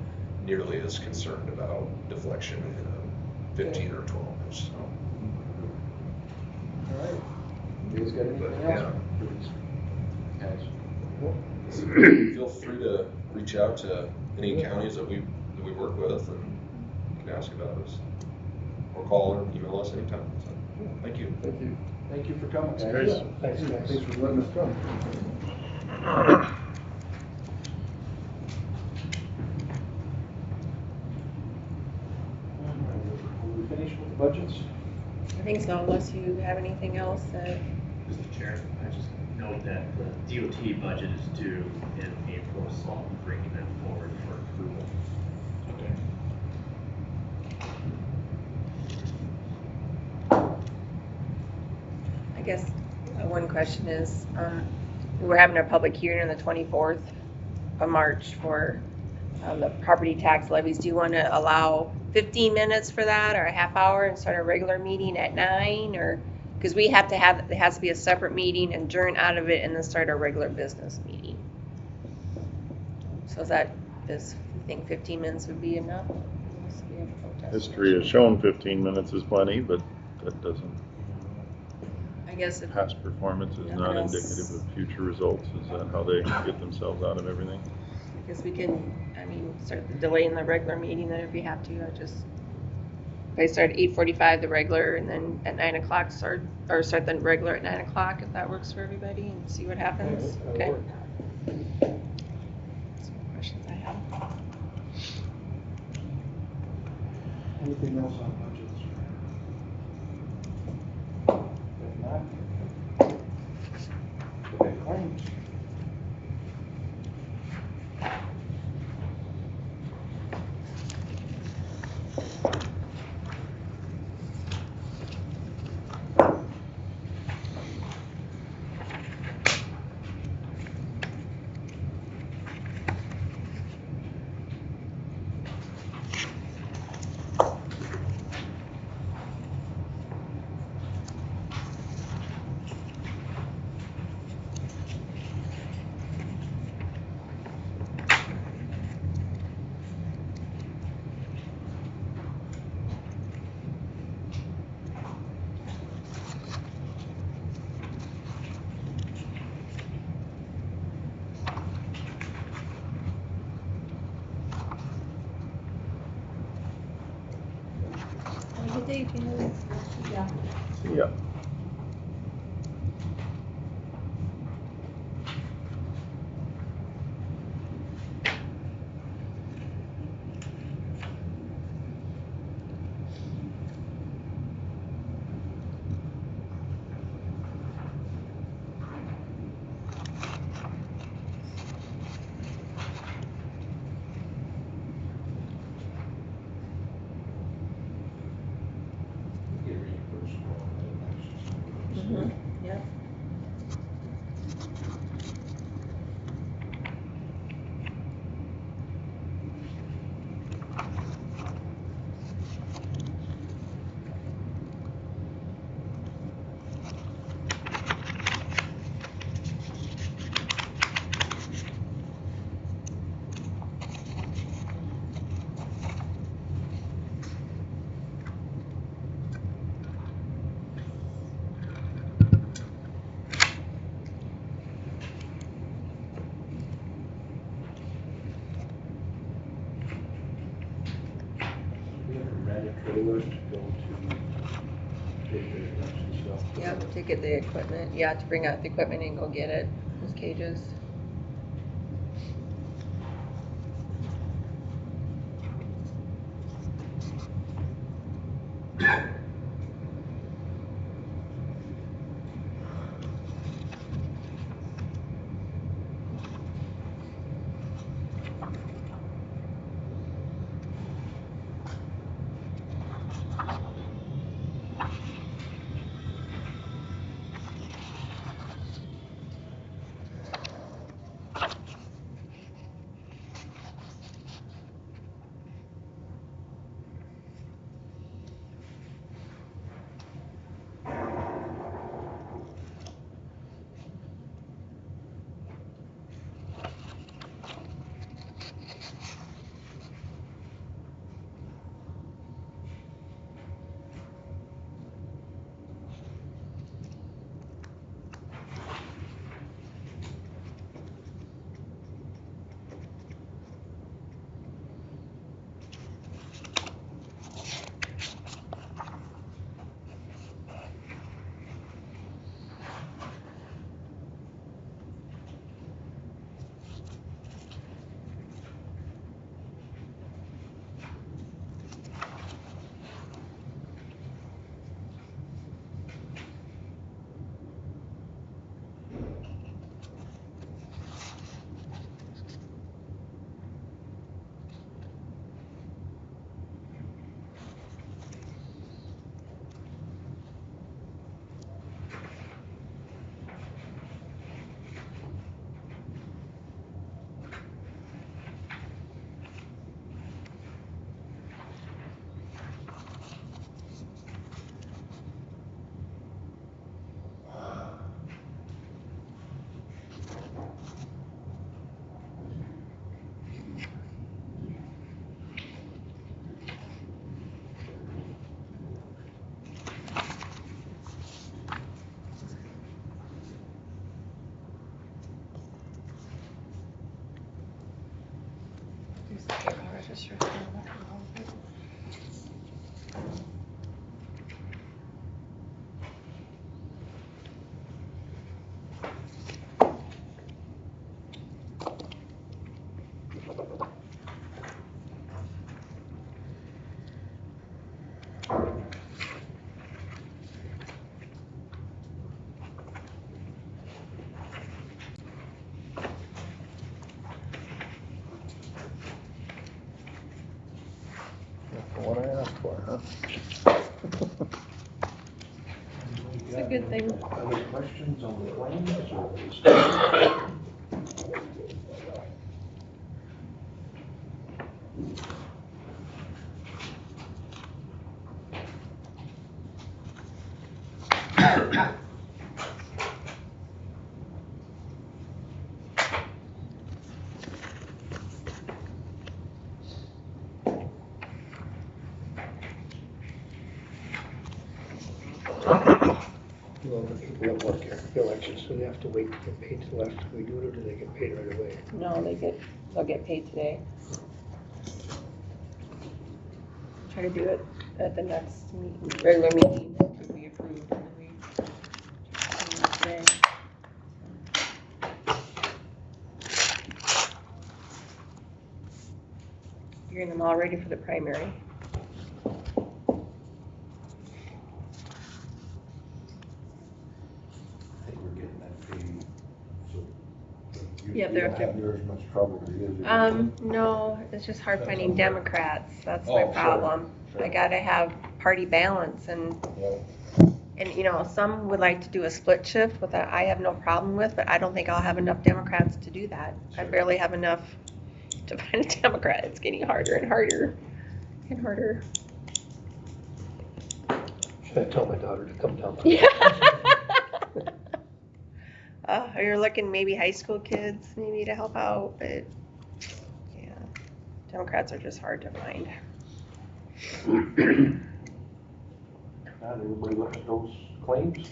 G: nearly as concerned about deflection in a 15 or 12 inch. So.
C: All right. You guys got anything else? Guys.
G: Feel free to reach out to any counties that we work with and you can ask about us, or call or email us anytime. So, thank you.
H: Thank you.
C: Thank you for coming, guys.
A: Great.
B: Thanks, guys.
H: Thanks for letting us come.
C: Are we finished with the budgets?
D: I think so, unless you have anything else that,
F: Mr. Chair, I just note that the DOT budget is due in April, so I'll be bringing that forward for approval.
C: Okay.
D: I guess, one question is, we're having a public hearing on the 24th of March for the property tax levies. Do you want to allow 15 minutes for that or a half hour and start a regular meeting at 9? Or, because it has to be a separate meeting and adjourn out of it and then start a regular business meeting. So you think 15 minutes would be enough?
E: History has shown 15 minutes is plenty, but that doesn't,
D: I guess if,
E: past performance is not indicative of future results. Is that how they get themselves out of everything?
D: I guess we can, start delaying the regular meeting then if we have to. If I start at 8:45 the regular and then at 9 o'clock start the regular at 9 o'clock if that works for everybody and see what happens. Okay. Some questions I have.
C: Anything else on budgets? If not, look at claims.
D: day, Taylor. Yeah.
C: Yeah. Get reimbursed for all that.
D: Mm-hmm, yep.
C: We have to rent a trailer to go to take the emergency stuff.
D: Yep, to get the equipment, yeah, to bring out the equipment and go get it, those cages. There's the payroll register.
E: That's the one I asked for, huh?
D: It's a good thing.
C: Other questions on the claims or?
B: Well, the people that work here, elections, so they have to wait to get paid till after we do it, or do they get paid right away?
D: No, they'll get paid today. Try to do it at the next meeting, regular meeting, if we approve, and then we today. You're getting them all ready for the primary.
C: I think we're getting that paid, so.
D: Yeah,
C: You
D: they're-
C: don't have near as much trouble as you usually do.
D: No, it's just hard finding Democrats, that's
C: Oh,
D: my
C: sure,
D: problem.
C: sure.
D: I gotta have party balance
C: Yeah.
D: and, you know, some would like to do a split shift, which I have no problem with, but I don't think I'll have enough Democrats to do that. I
C: Sure.
D: barely have enough to find a Democrat, it's getting harder and harder and harder.
B: Should I tell my daughter to come down?
D: Yeah. You're looking maybe high school kids maybe to help out, but yeah, Democrats are just hard to find.
C: Now, did everybody look at those claims?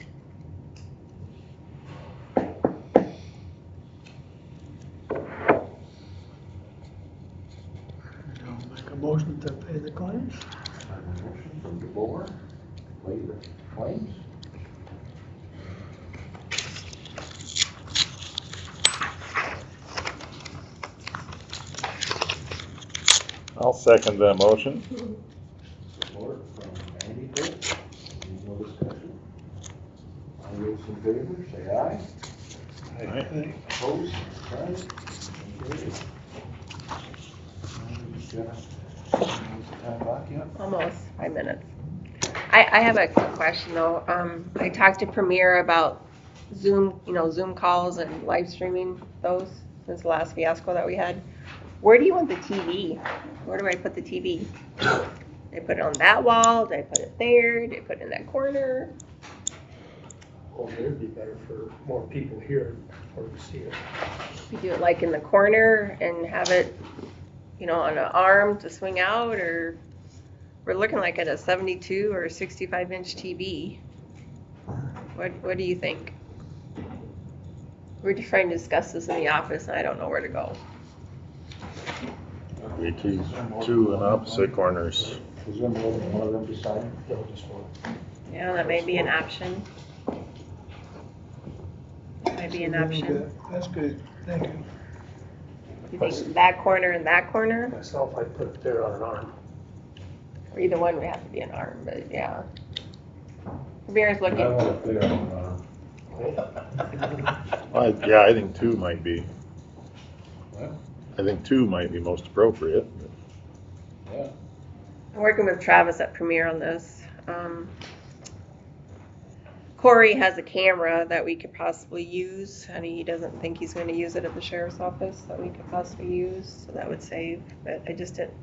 B: I'll make a motion to pay the claims.
C: I have a motion from DeBoer, pay the claims.
E: I'll second that motion.
C: Support from Andy Cook. Any more discussion? All those in favor, say aye.
E: Aye.
C: Opposed, carried. Carried. Time back yet?
D: Almost 5 minutes. I have a quick question though. I talked to Premier about Zoom, Zoom calls and live streaming those since the last fiasco that we had. Where do you want the TV? Where do I put the TV? Do I put it on that wall? Do I put it there? Do I put it in that corner?
B: Well, it'd be better for more people here or to see it.
D: You do it like in the corner and have it, on an arm to swing out, or we're looking like at a 72 or 65-inch TV. What do you think? We're just trying to discuss this in the office and I don't know where to go.
E: Be two in opposite corners.
C: Is there more than one of them beside?
B: No, just one.
D: Yeah, that may be an option. That might be an option.
B: That's good, thank you.
D: You think that corner and that corner?
B: Myself, I'd put it there on an arm.
D: Or either one would have to be an arm, but yeah. Kabir's
C: I
D: looking.
C: want it there on,
E: Yeah, I think two might be.
C: What?
E: I think two might be most appropriate.
C: Yeah.
D: I'm working with Travis at Premier on this. Corey has a camera that we could possibly use, and he doesn't think he's going to use it at the sheriff's office that we could possibly use, so that would save. But I just didn't.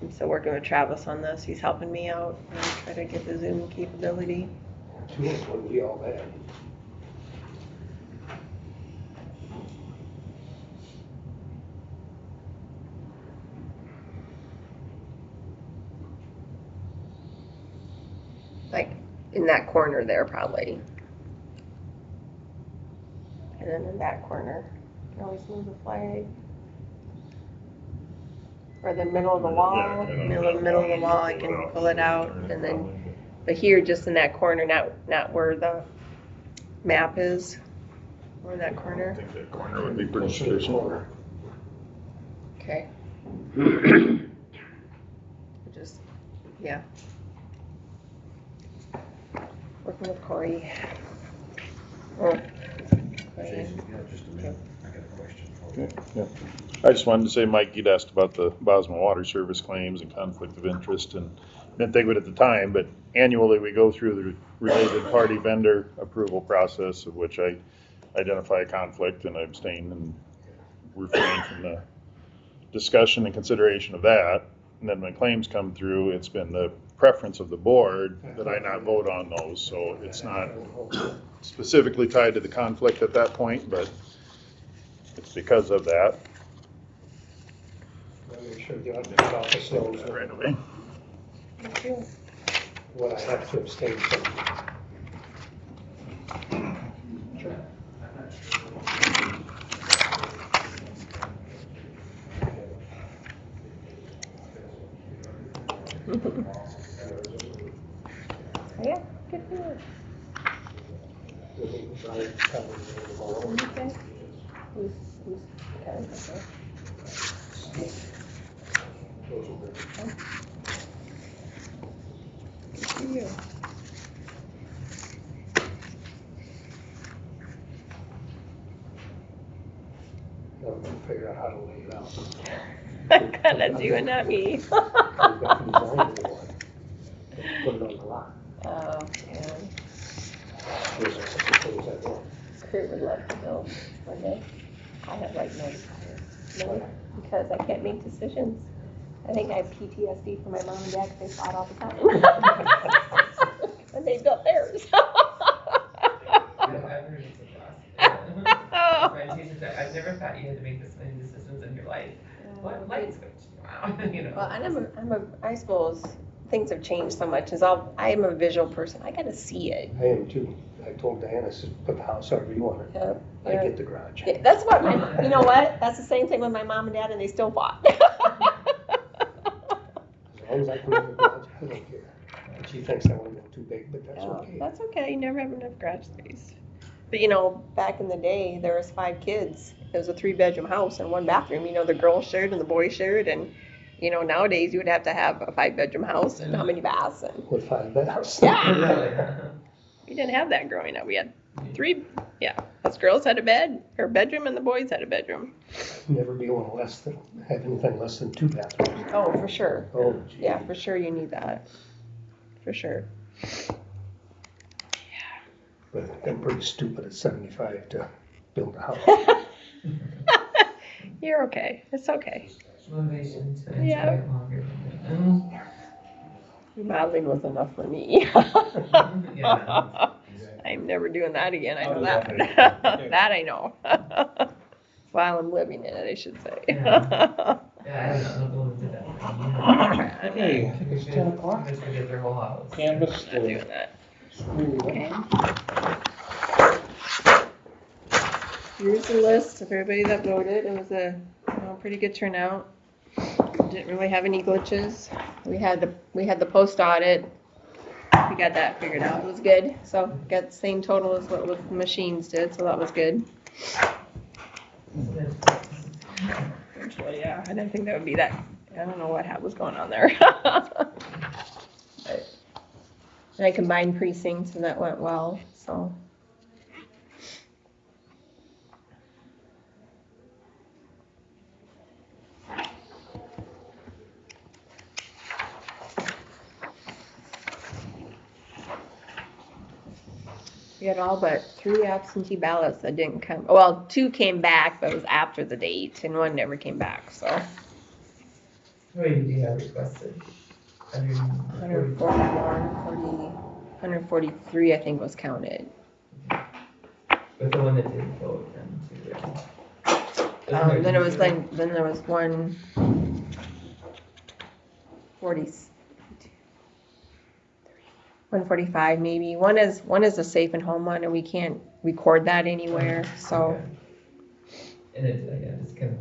D: I'm still working with Travis on this. He's helping me out and try to get the Zoom capability.
B: Two of them would be all bad.
D: Like in that corner there, probably. And then in that corner, you can always move the flag. Or the middle of the wall, middle of the wall, I can pull it out, and then, but here, just in that corner, not where the map is, or that
E: I
D: corner.
E: think that corner would be pretty sufficient.
D: Okay. Just, yeah. Working with Corey. Oh.
C: Jason, you got just a minute, I got a question for you.
E: Okay, yeah. I just wanted to say, Mike, you'd asked about the Bosma Water Service claims and conflict of interest, and didn't think of it at the time, but annually we go through the related party vendor approval process, of which I identify a conflict and I abstain and refrain from the discussion and consideration of that. And then when claims come through, it's been the preference of the board that I not vote on those, so it's not specifically tied to the conflict at that point, but it's because of that.
B: I'll make sure the auditor's office knows
E: Right away.
D: Thank you.
B: what I have to abstain from.
D: Yeah, good for you.
B: We'll meet with Brian probably tomorrow.
D: Okay. Who's, okay, okay.
B: Those will be-
D: Good for you.
B: Now we're gonna figure out how to lay it out.
D: That's you and not me.
B: We've got to design the one. Put it on the lot.
D: Oh, yeah.
B: Those are such a things I want.
D: Kurt would love to build one day. I have like no desire. No, because I can't make decisions. I think I have PTSD from my mom and dad because they fought all the time. And they built theirs.
I: I've never thought you had to make this many decisions in your life. What light switch? Wow, you know.
D: Well, and I suppose things have changed so much. I am a visual person. I gotta see it.
B: I am too. I told Diana, I said, put the house however you want it.
D: Yeah,
B: I
D: yeah.
B: get the garage.
D: Yeah, that's what you know what? That's the same thing with my mom and dad, and they still fought.
B: As long as I put it in the garage, I don't care. And she thinks I want to go too big, but that's
D: Oh,
B: okay.
D: that's okay. You never have enough garage space. But you know, back in the day, there was 5 kids. It was a 3-bedroom house and 1 bathroom. You know, the girls shared and the boys shared, and you know, nowadays you would have to have a 5-bedroom house and how many baths? And
B: With 5 bedrooms.
D: yeah, we didn't have that growing up. We had 3. Yeah, us girls had a bedroom, and the boys had a bedroom.
B: Never be able to have anything less than 2 bathrooms.
D: Oh, for sure.
B: Oh, gee.
D: Yeah, for sure you need that. For sure.
B: But I'm pretty stupid at 75 to build a house.
D: You're okay. It's okay.
I: Motivation to enjoy
D: Yeah.
I: it longer than
D: Modeling was enough for me.
I: Yeah.
D: I'm never doing that again. I know that. That I know. While I'm living in it, I should say.
I: Yeah. Yeah, I don't know who did that.
C: Hey, it's 10 o'clock.
I: Just forget their whole house.
C: Canvas
D: Not doing that. Okay. Here's the list of everybody that voted. It was a pretty good turnout. Didn't really have any glitches. We had the post audit. We got that figured out. It was good. So got the same total as what the machines did, so that was good. Actually, yeah, I didn't think that would be that. I don't know what was going on there. But, and I combined precincts and that went well, so. We had all but 3 absentee ballots that didn't come. Well, 2 came back, but it was after the date, and 1 never came back, so.
I: How many did you have requested?
D: 144, 143, I think, was counted.
I: With the one that didn't vote then too, right?
D: Then there was 145 maybe. One is a safe and home one, and we can't record that anywhere, so.
I: Okay. And it's kind of,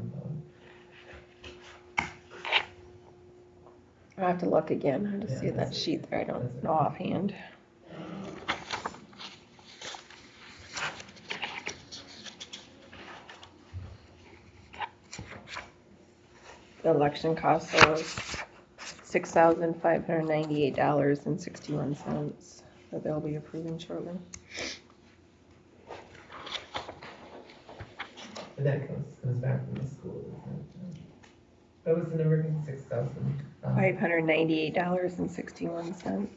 D: I'll have to look again. I just
I: Yeah,
D: see that
I: that's-
D: sheet there. I don't
I: that's
D: know offhand. The election cost was $6,598.61 that they'll be approving shortly.
I: but that comes back from the school, isn't it? What was the number again? 6,000?
D: $598.61.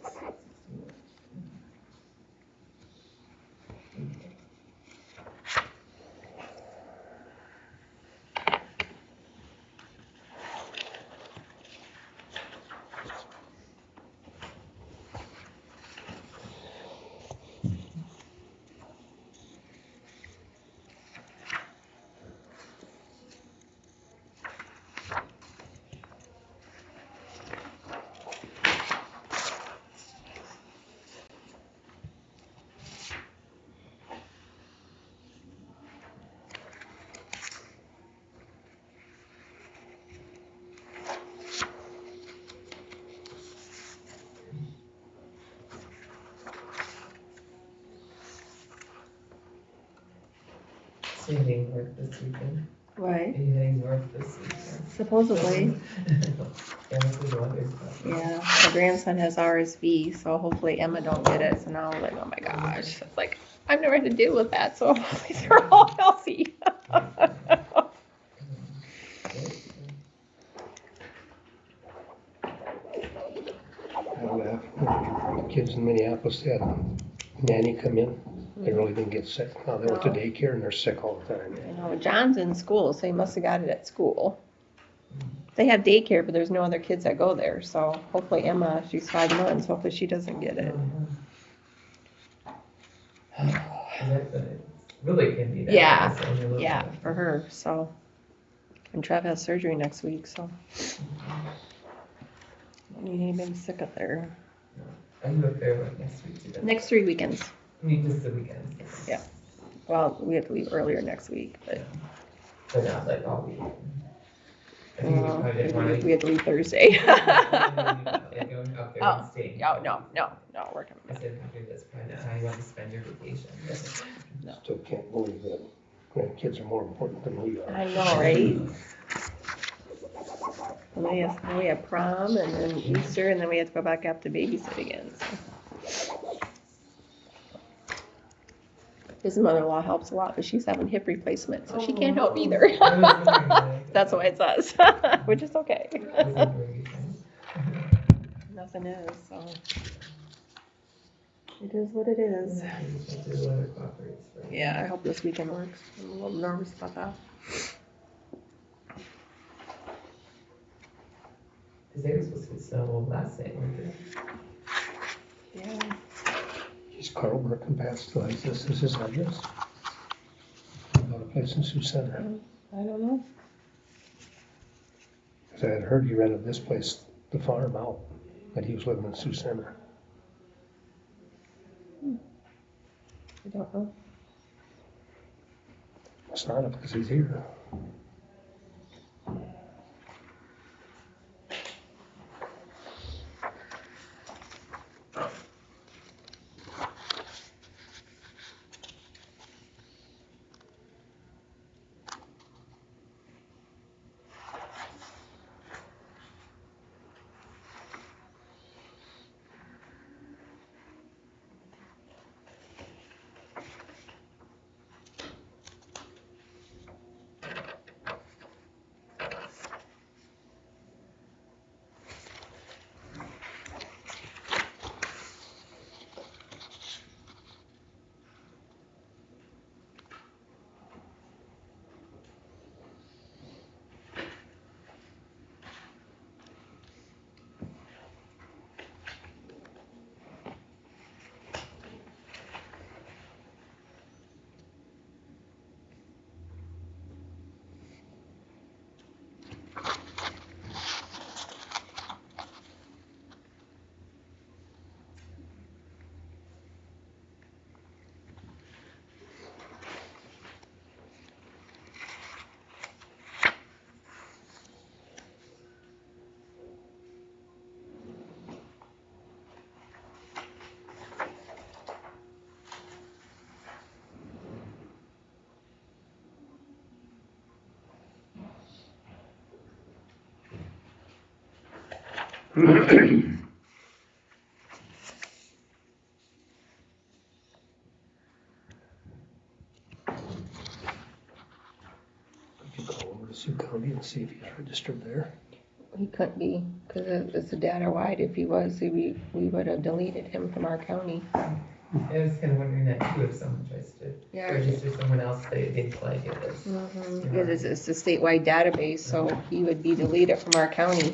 I: you heading north this weekend? Are
D: Right,
I: you heading north this weekend?
D: supposedly.
I: Yeah, this is the weather stuff.
D: Yeah, my grandson has RSV, so hopefully Emma don't get it. So now I'm like, oh my gosh, it's like I've never had to deal with that, so hopefully they're all healthy.
B: I laugh. Kids in Minneapolis, they had a nanny come in. They really didn't get sick. Now they went to daycare and they're sick all the time.
D: You know, John's in school, so he must have got it at school. They have daycare, but there's no other kids that go there. So hopefully Emma, she's 5 months, hopefully she doesn't get it.
I: Really can be that.
D: Yeah,
I: so you're looking
D: yeah,
I: at-
D: for her. So, and Trev has surgery next week, so don't need anybody sick up there.
I: Are you up there like next week too? then?
D: Next 3 weekends.
I: I mean, just the weekends.
D: Yeah. Well, we have to leave earlier next week, but
I: But not like all week. I think we probably didn't want to.
D: we have to leave Thursday.
I: Like going up there and staying.
D: Oh, no, we're coming
I: I
D: back.
I: said, maybe that's probably not how you want to spend your vacation.
B: Still can't believe that grandkids are more important than we are.
D: I know, right? And we have prom and then Easter and then we have to go back up to babysit again, so. His mother-in-law helps a lot, but she's having hip replacement, so she can't help either. That's why it's us, which is okay. Nothing is, so. It is what it is. Yeah, I hope this weekend works. I'm a little nervous about that.
I: Because they were supposed to get snow last night, weren't they?
D: Yeah.
B: Is Carl Burke passed like this is his address? About a place in Sioux Center.
D: I don't know.
B: 'Cause I had heard he rented this place, the farm out, that he was living in Sioux Center.
D: I don't know.
B: It's not because he's here. Could you call over to Sioux County and see if he's registered there?
D: He couldn't be, because it's a data wide. If he was, we would have deleted him from our county.
I: I was kind of wondering that too, if someone tries to
D: Yeah.
I: register someone else, they flag it as.
D: Because it's a statewide database, so he would be deleted from our county.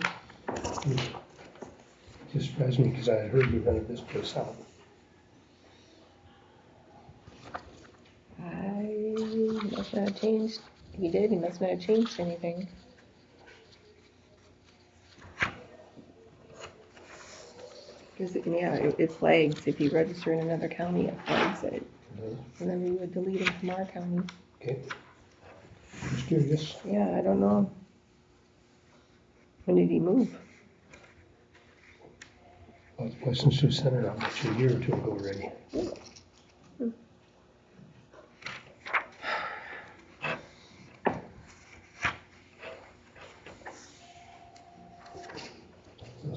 B: Just surprised me because I had heard he rented this place out.
D: I must not have changed. He did, he must not have changed anything. Because, yeah, it flags, if you register in another county, it flags it. And then we would delete him from our county.
B: Okay. Just curious.
D: Yeah, I don't know. When did he move?
B: Well, it's place in Sioux Center, not much a year or two ago already.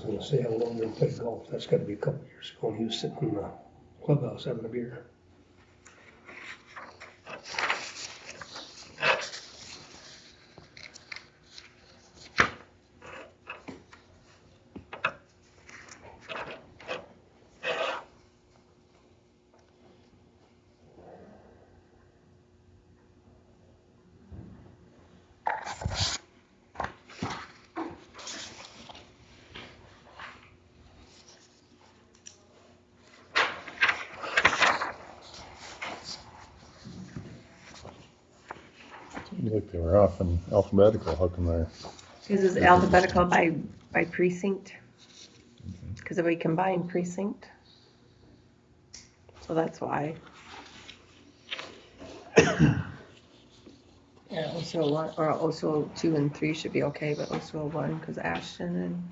B: was gonna say, I went over and played golf, that's gotta be a couple years ago, and he was sitting in the clubhouse having a beer.
E: Seems like they were off in alphabetical, how come they're,
D: This is alphabetical by precinct, because we combined precinct. So that's why. Yeah, OSO 1, or OSO 2 and 3 should be okay, but OSO 1, because Ashton and.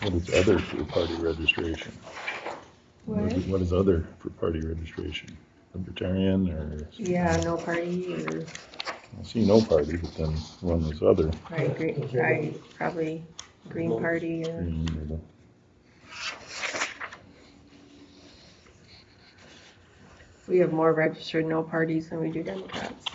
E: what is other for party registration? What is other for party registration? Libertarian or?
D: Yeah, no party or,
E: I see no party, but then one was other.
D: probably Green Party or. We have more registered no parties than we do Democrats.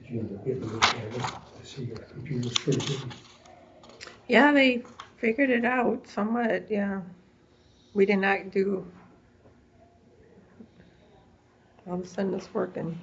B: Did you end up getting this, Shannon? I see your computer's pretty good.
D: Yeah, they figured it out somewhat, yeah. We did not do, all of a sudden it's working.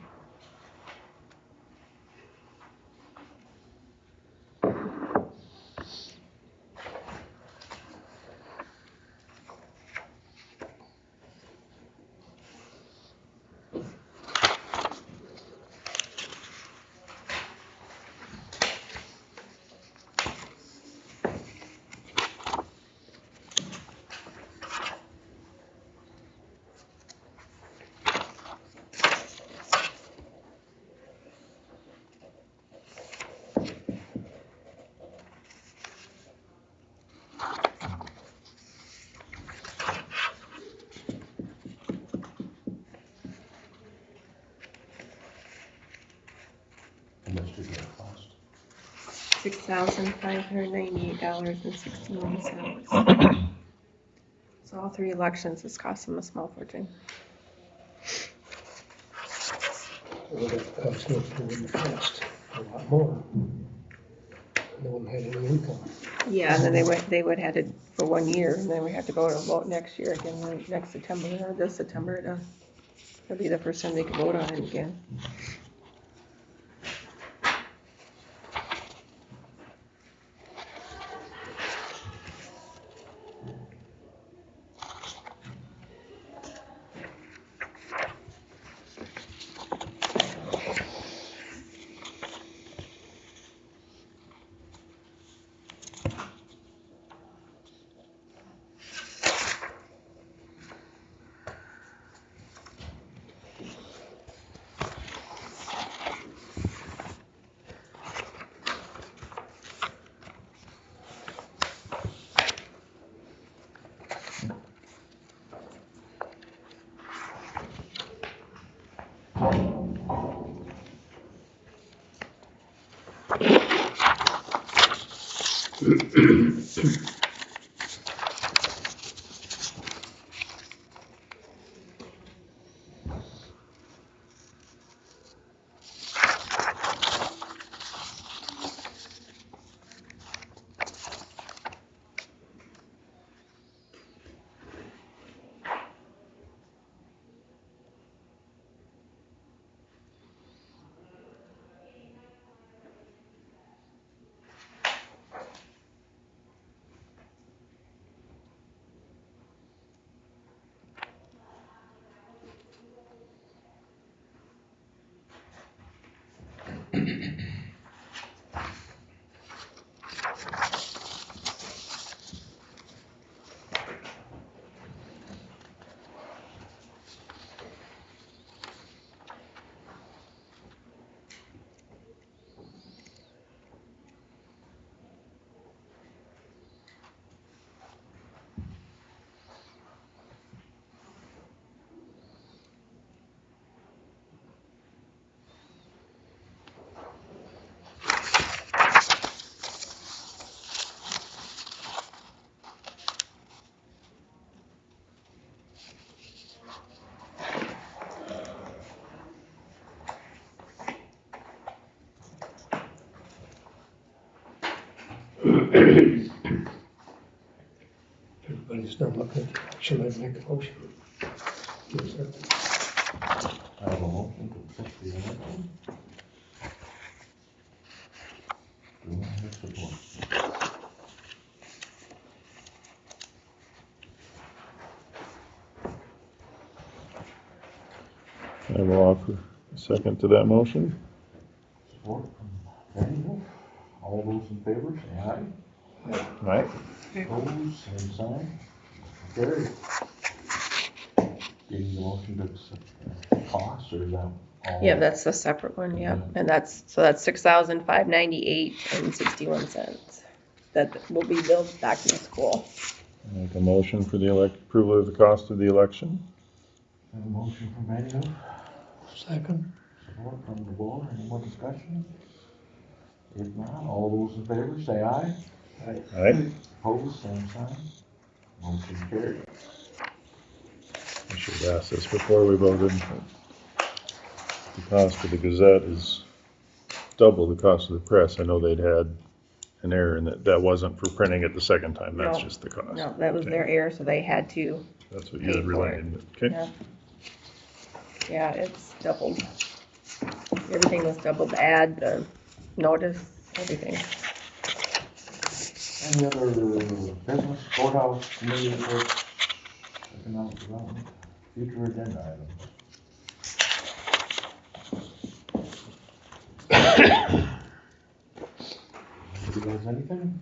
C: How much did that cost?
D: $6,598.16. So all 3 elections has cost them a small fortune.
B: Well, that cost me for the past a lot more.
D: Yeah, and then they would have it for 1 year, and then we have to go to vote next year again, like next September, or this September, it'll be the first time they can vote on it again.
B: Everybody's done looking at the election, I'd make a motion. Yes, sir.
C: I have a motion to accept the election. Do I have support?
E: I will offer a second to that motion.
C: Support from Randy. All those in favor, say aye.
E: Right?
C: Opposed, same sign. Carried. Getting the motion to accept costs, or is that all?
D: Yeah, that's a separate one, yeah, and that's 6,598.61 that will be billed back to the school.
E: Make a motion for the approval of the cost of the election.
C: Have a motion from Randy.
B: Second.
C: Support from the board. Any more discussion? If not, all those in favor, say aye.
E: Right?
C: Opposed, same sign. Motion carried.
E: I should have asked this before we voted. The cost of the Gazette is double the cost of the press. I know they'd had an error in that wasn't for printing it the second time. That's
D: No.
E: just the cost.
D: No, that was
E: Okay.
D: their error, so they had to,
E: That's what
D: pay
E: you had
D: for it.
E: related. Okay.
D: yeah. Yeah, it's doubled. Everything was doubled, the ad, the notice, everything.
C: Any other business, courthouse, committee reports, economic development, future agenda items? Anybody has anything?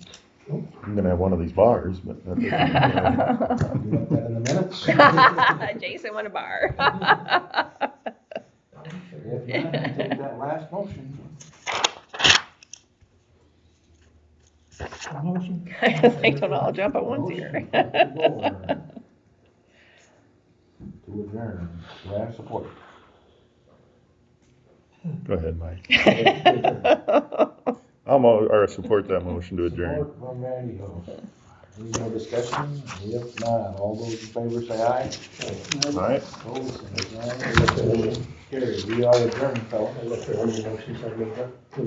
E: I'm gonna have one of these bars, but that
C: You want that in the minutes?
D: Jason won a bar.
C: If not, I'll take that last motion.
B: Motion.
D: I don't know, I'll jump at once here.
C: To adjourn, do I have support?
E: Go ahead, Mike. Or support that motion to adjourn.
C: Support from Randy. Any more discussion? If not, all those in favor say aye.
E: Right?
C: Opposed, same sign. Carried. We are adjourned, fellas.
B: I looked at one of the motions I made up to